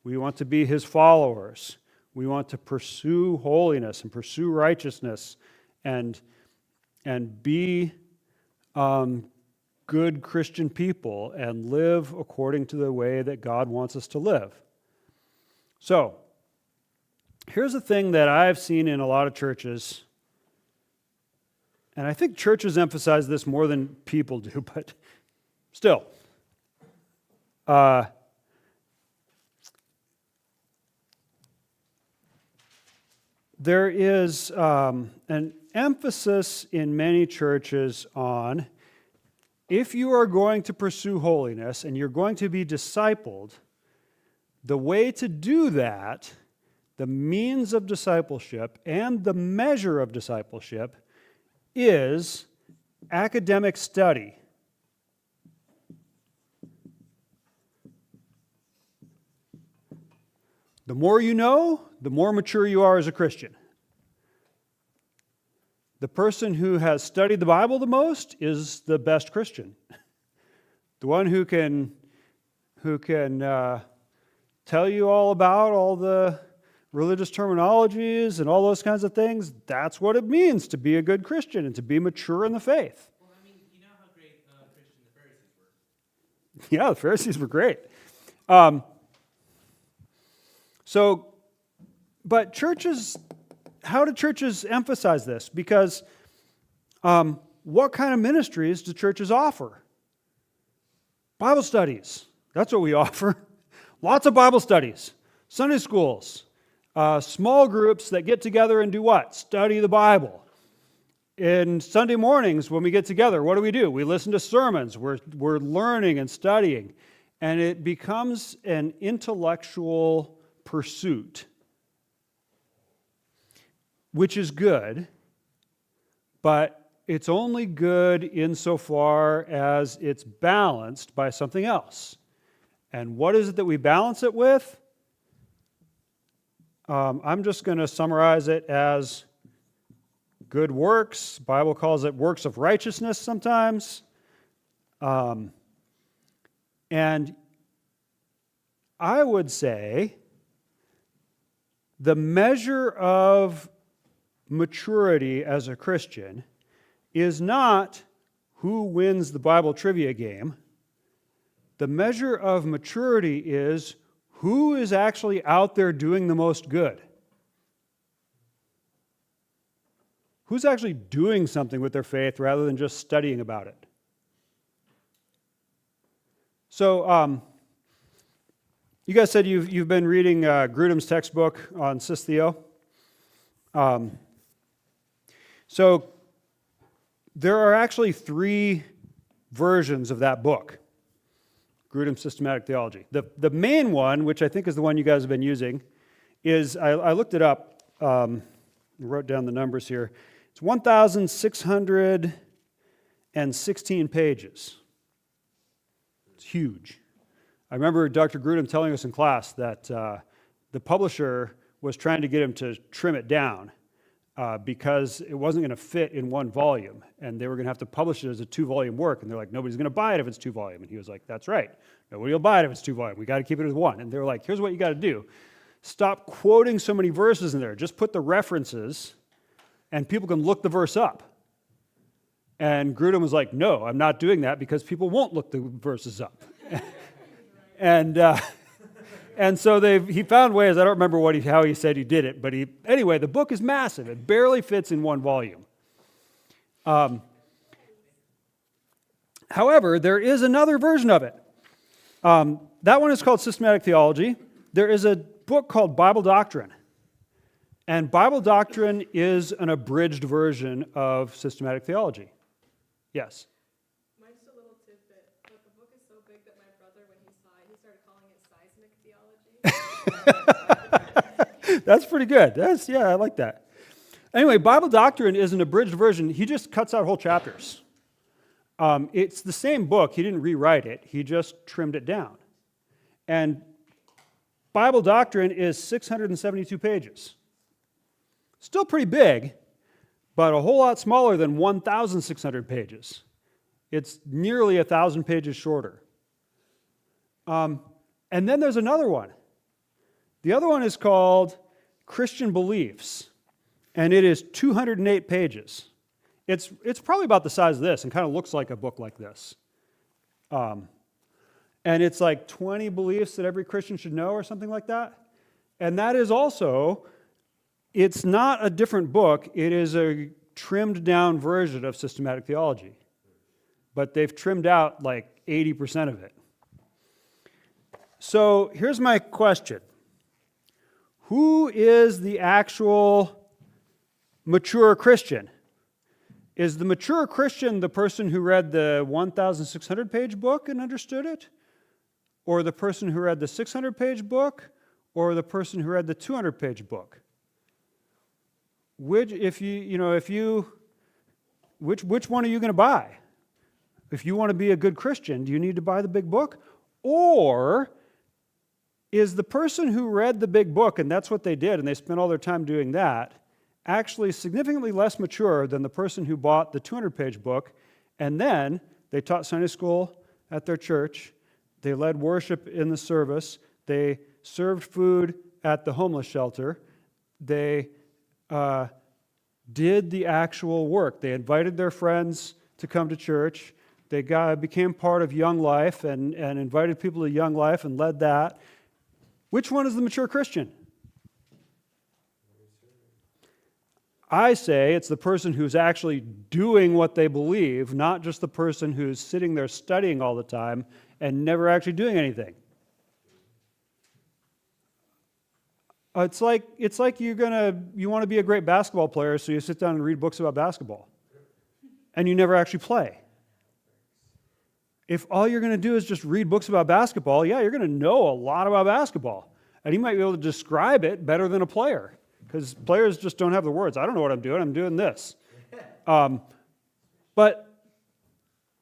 We want to be His followers. We want to pursue holiness and pursue righteousness and be good Christian people and live according to the way that God wants us to live. So, here's the thing that I've seen in a lot of churches, and I think churches emphasize this more than people do, but still. There is an emphasis in many churches on if you are going to pursue holiness and you're going to be discipled, the way to do that, the means of discipleship and the measure of discipleship is academic study. The more you know, the more mature you are as a Christian. The person who has studied the Bible the most is the best Christian. The one who can tell you all about all the religious terminologies and all those kinds of things, that's what it means to be a good Christian and to be mature in the faith. Well, I mean, you know how great Christian the Pharisees were. Yeah, the Pharisees were great. But churches, how do churches emphasize this? Because What kind of ministries do churches offer? Bible studies. That's what we offer. Lots of Bible studies. Sunday schools. Small groups that get together and do what? Study the Bible. In Sunday mornings when we get together, what do? We listen to sermons. We're learning and studying. And it becomes an intellectual pursuit, which is good, but it's only good insofar as it's balanced by something else. And what is it that we balance it with? I'm just going to summarize it as good works. The Bible calls it works of righteousness sometimes. And I would say the measure of maturity as a Christian is not who wins the Bible trivia game. The measure of maturity is who is actually out there doing the most good. Who's actually doing something with their faith rather than just studying about it? So, you guys said you've been reading Grudem's textbook on Sis Theo. So, there are actually 3 versions of that book, Grudem's Systematic Theology. The main one, which I think is the one you guys have been using, is, I looked it up, wrote down the numbers here. It's 1,616 pages. It's huge. I remember Dr. Grudem telling us in class that the publisher was trying to get him to trim it down because it wasn't going to fit in one volume, and they were going to have to publish it as a 2-volume work, and they're like, nobody's going to buy it if it's 2-volume. And he was like, that's right. Nobody will buy it if it's 2-volume. We got to keep it as 1. And they were like, here's what you got to do. Stop quoting so many verses in there. Just put the references, and people can look the verse up. And Grudem was like, no, I'm not doing that because people won't look the verses up. And so he found ways. I don't remember how he said he did it, but anyway, the book is massive. It barely fits in 1 volume. However, there is another version of it. That one is called Systematic Theology. There is a book called Bible Doctrine. And Bible Doctrine is an abridged version of Systematic Theology. Yes? Mine's just a little tidbit, but the book is so big that my brother, when he saw it, he started calling it seismic theology. That's pretty good. I like that. Anyway, Bible Doctrine is an abridged version. He just cuts out whole chapters. It's the same book. He didn't rewrite it. He just trimmed it down. And Bible Doctrine is 672 pages. Still pretty big, but a whole lot smaller than 1,600 pages. It's nearly 1,000 pages shorter. And then there's another one. The other one is called Christian Beliefs, and it is 208 pages. It's probably about the size of this and kind of looks like a book like this. And it's like 20 beliefs that every Christian should know or something like that. And that is also, it's not a different book. It is a trimmed down version of Systematic Theology. But they've trimmed out like 80% of it. So here's my question. Who is the actual mature Christian? Is the mature Christian the person who read the 1,600-page book and understood it? Or the person who read the 600-page book? Or the person who read the 200-page book? Which one are you going to buy? If you want to be a good Christian, do you need to buy the big book? Or is the person who read the big book, and that's what they did, and they spent all their time doing that, actually significantly less mature than the person who bought the 200-page book, and then they taught Sunday school at their church, they led worship in the service, they served food at the homeless shelter, they did the actual work. They invited their friends to come to church. They became part of Young Life and invited people to Young Life and led that. Which one is the mature Christian? I say it's the person who's actually doing what they believe, not just the person who's sitting there studying all the time and never actually doing anything. It's like you want to be a great basketball player, so you sit down and read books about basketball, and you never actually play. If all you're going to do is just read books about basketball, yeah, you're going to know a lot about basketball, and you might be able to describe it better than a player, because players just don't have the words. I don't know what I'm doing this. But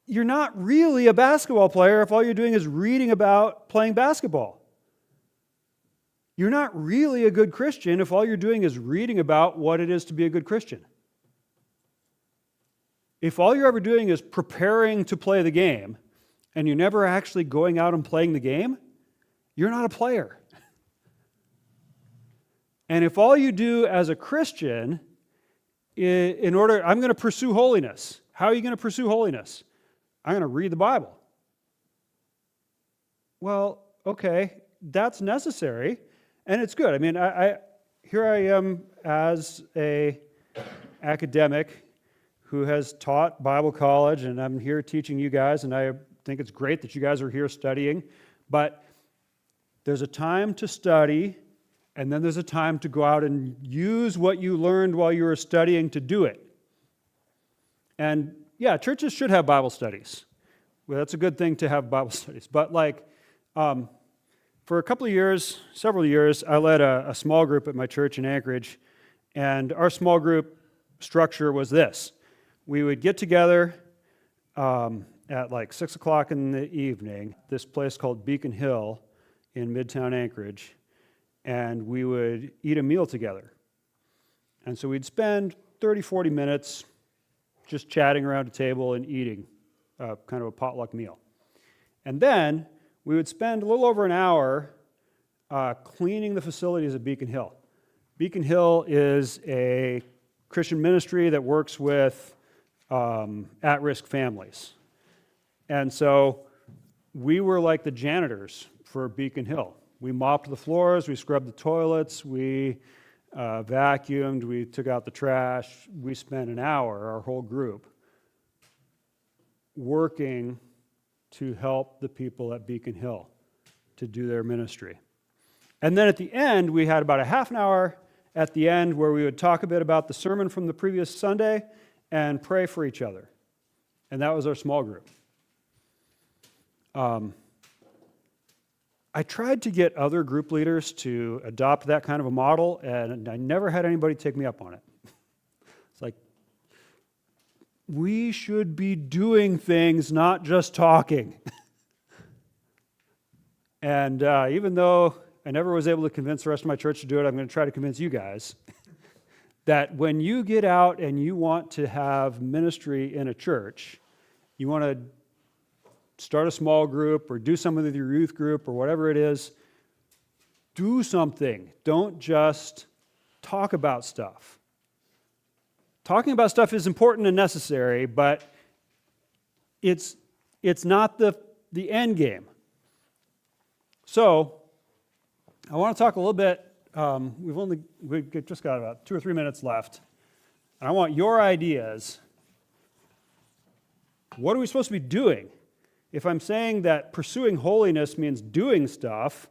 you're not really a basketball player if all you're doing is reading about playing basketball. You're not really a good Christian if all you're doing is reading about what it is to be a good Christian. If all you're ever doing is preparing to play the game and you're never actually going out and playing the game, you're not a player. And if all you do as a Christian, I'm going to pursue holiness. How are you going to pursue holiness? I'm going to read the Bible. Well, okay, that's necessary. And it's good. I mean, here I am as a academic who has taught Bible college, and I'm here teaching you guys, and I think it's great that you guys are here studying. But there's a time to study, and then there's a time to go out and use what you learned while you were studying to do it. And yeah, churches should have Bible studies. Well, that's a good thing to have Bible studies. But for a couple of years, several years, I led a small group at my church in Anchorage, and our small group structure was this. We would get together at like 6 o'clock in the evening, this place called Beacon Hill in Midtown Anchorage, and we would eat a meal together. And so we'd spend 30, 40 minutes just chatting around a table and eating kind of a potluck meal. And then we would spend a little over an hour cleaning the facilities at Beacon Hill. Beacon Hill is a Christian ministry that works with at-risk families. And so we were like the janitors for Beacon Hill. We mopped the floors, we scrubbed the toilets, we vacuumed, we took out the trash. We spent an hour, our whole group, working to help the people at Beacon Hill to do their ministry. And then at the end, we had about a half an hour at the end where we would talk a bit about the sermon from the previous Sunday and pray for each other. And that was our small group. I tried to get other group leaders to adopt that kind of a model, and I never had anybody take me up on it. It's like, we should be doing things, not just talking. And even though I never was able to convince the rest of my church to do it, I'm going to try to convince you guys that when you get out and you want to have ministry in a church, you want to start a small group or do something with your youth group or whatever it is, do something. Don't just talk about stuff. Talking about stuff is important and necessary, but it's not the end game. So, I want to talk a little bit. We've just got about 2 or 3 minutes left, and I want your ideas. What are we supposed to be doing? If I'm saying that pursuing holiness means doing stuff,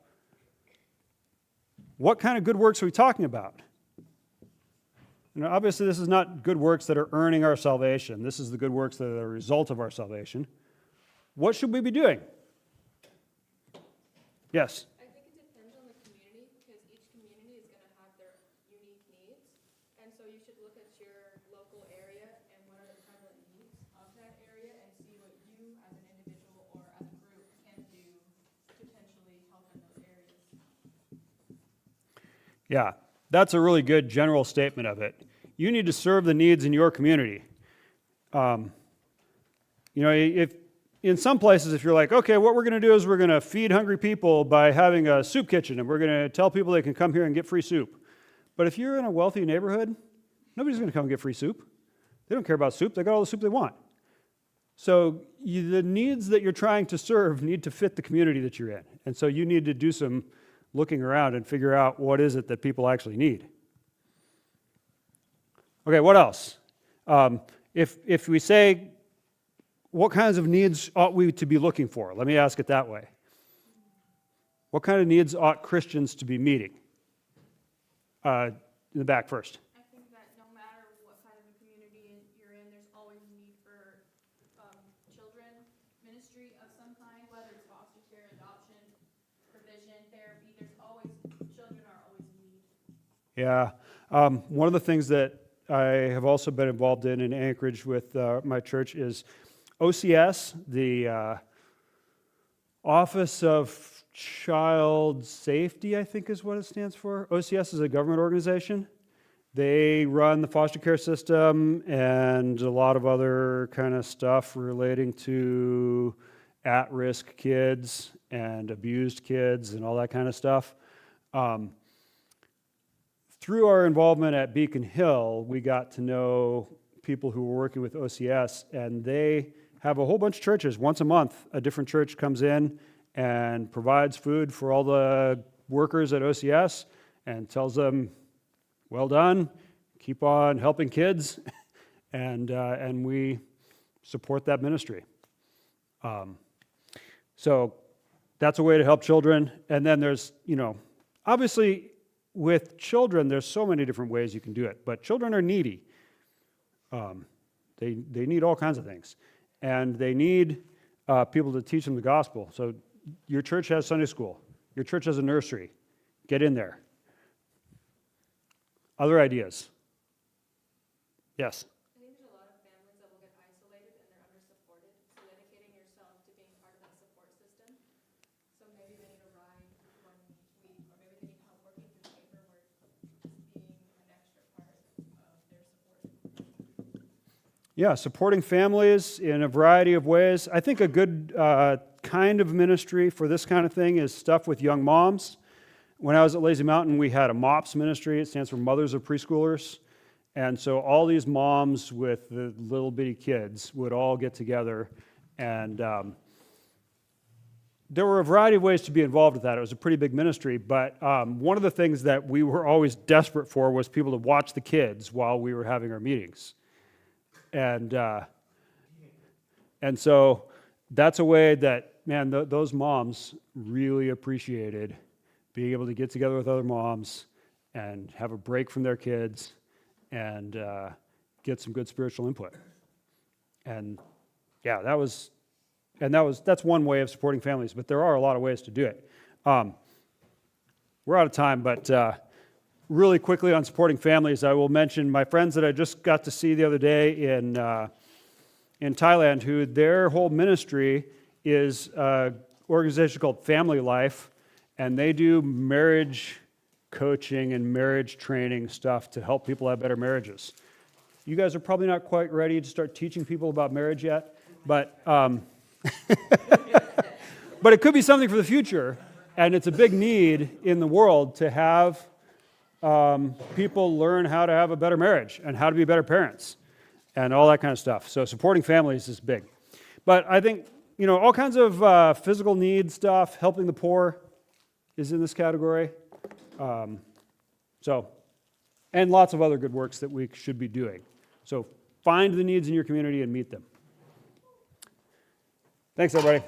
what kind of good works are we talking about? You know, obviously, this is not good works that are earning our salvation. This is the good works that are the result of our salvation. What should we be doing? Yes? I think it depends on the community, because each community is going to have their unique needs. And so you should look at your local area and what are the prevalent needs of that area and see what you as an individual or as a group can do to potentially help in those areas. Yeah, that's a really good general statement of it. You need to serve the needs in your community. If in some places, if you're like, okay, what we're going to do is we're going to feed hungry people by having a soup kitchen, and we're going to tell people they can come here and get free soup. But if you're in a wealthy neighborhood, nobody's going to come and get free soup. They don't care about soup. They got all the soup they want. So the needs that you're trying to serve need to fit the community that you're in. And so you need to do some looking around and figure out what is it that people actually need. Okay, what else? If we say, what kinds of needs ought we to be looking for? Let me ask it that way. What kind of needs ought Christians to be meeting? In the back first. I think that no matter what kind of a community you're in, there's always a need for children ministry of some kind, whether it's foster care, adoption, provision, therapy. Children are always in need. Yeah. One of the things that I have also been involved in Anchorage with my church is OCS, the Office of Child Safety, I think is what it stands for. OCS is a government organization. They run the foster care system and a lot of other kind of stuff relating to at-risk kids and abused kids and all that kind of stuff. Through our involvement at Beacon Hill, we got to know people who were working with OCS, and they have a whole bunch of churches. Once a month, a different church comes in and provides food for all the workers at OCS and tells them, well done, keep on helping kids, and we support that ministry. So that's a way to help children. And then there's, obviously with children, there's so many different ways you can do it, but children are needy. They need all kinds of things. And they need people to teach them the gospel. So your church has Sunday school. Your church has a nursery. Get in there. Other ideas? Yes? I think there's a lot of families that will get isolated and they're under-supported, so dedicating yourself to being part of that support system. So maybe they need a ride 1 week, or maybe they need help working through paperwork, just being an extra part of their support. Yeah, supporting families in a variety of ways. I think a good kind of ministry for this kind of thing is stuff with young moms. When I was at Lazy Mountain, we had a MOPS ministry. It stands for Mothers of Preschoolers. And so all these moms with the little bitty kids would all get together. And there were a variety of ways to be involved with that. It was a pretty big ministry. But one of the things that we were always desperate for was people to watch the kids while we were having our meetings. And so that's a way that, man, those moms really appreciated being able to get together with other moms and have a break from their kids and get some good spiritual input. And yeah, that's one way of supporting families, but there are a lot of ways to do it. We're out of time, but really quickly on supporting families, I will mention my friends that I just got to see the other day in Thailand, who their whole ministry is an organization called Family Life, and they do marriage coaching and marriage training stuff to help people have better marriages. You guys are probably not quite ready to start teaching people about marriage yet, but but it could be something for the future, and it's a big need in the world to have people learn how to have a better marriage and how to be better parents and all that kind of stuff. So supporting families is big. But I think, all kinds of physical needs stuff, helping the poor is in this category. And lots of other good works that we should be doing. So find the needs in your community and meet them. Thanks, everybody.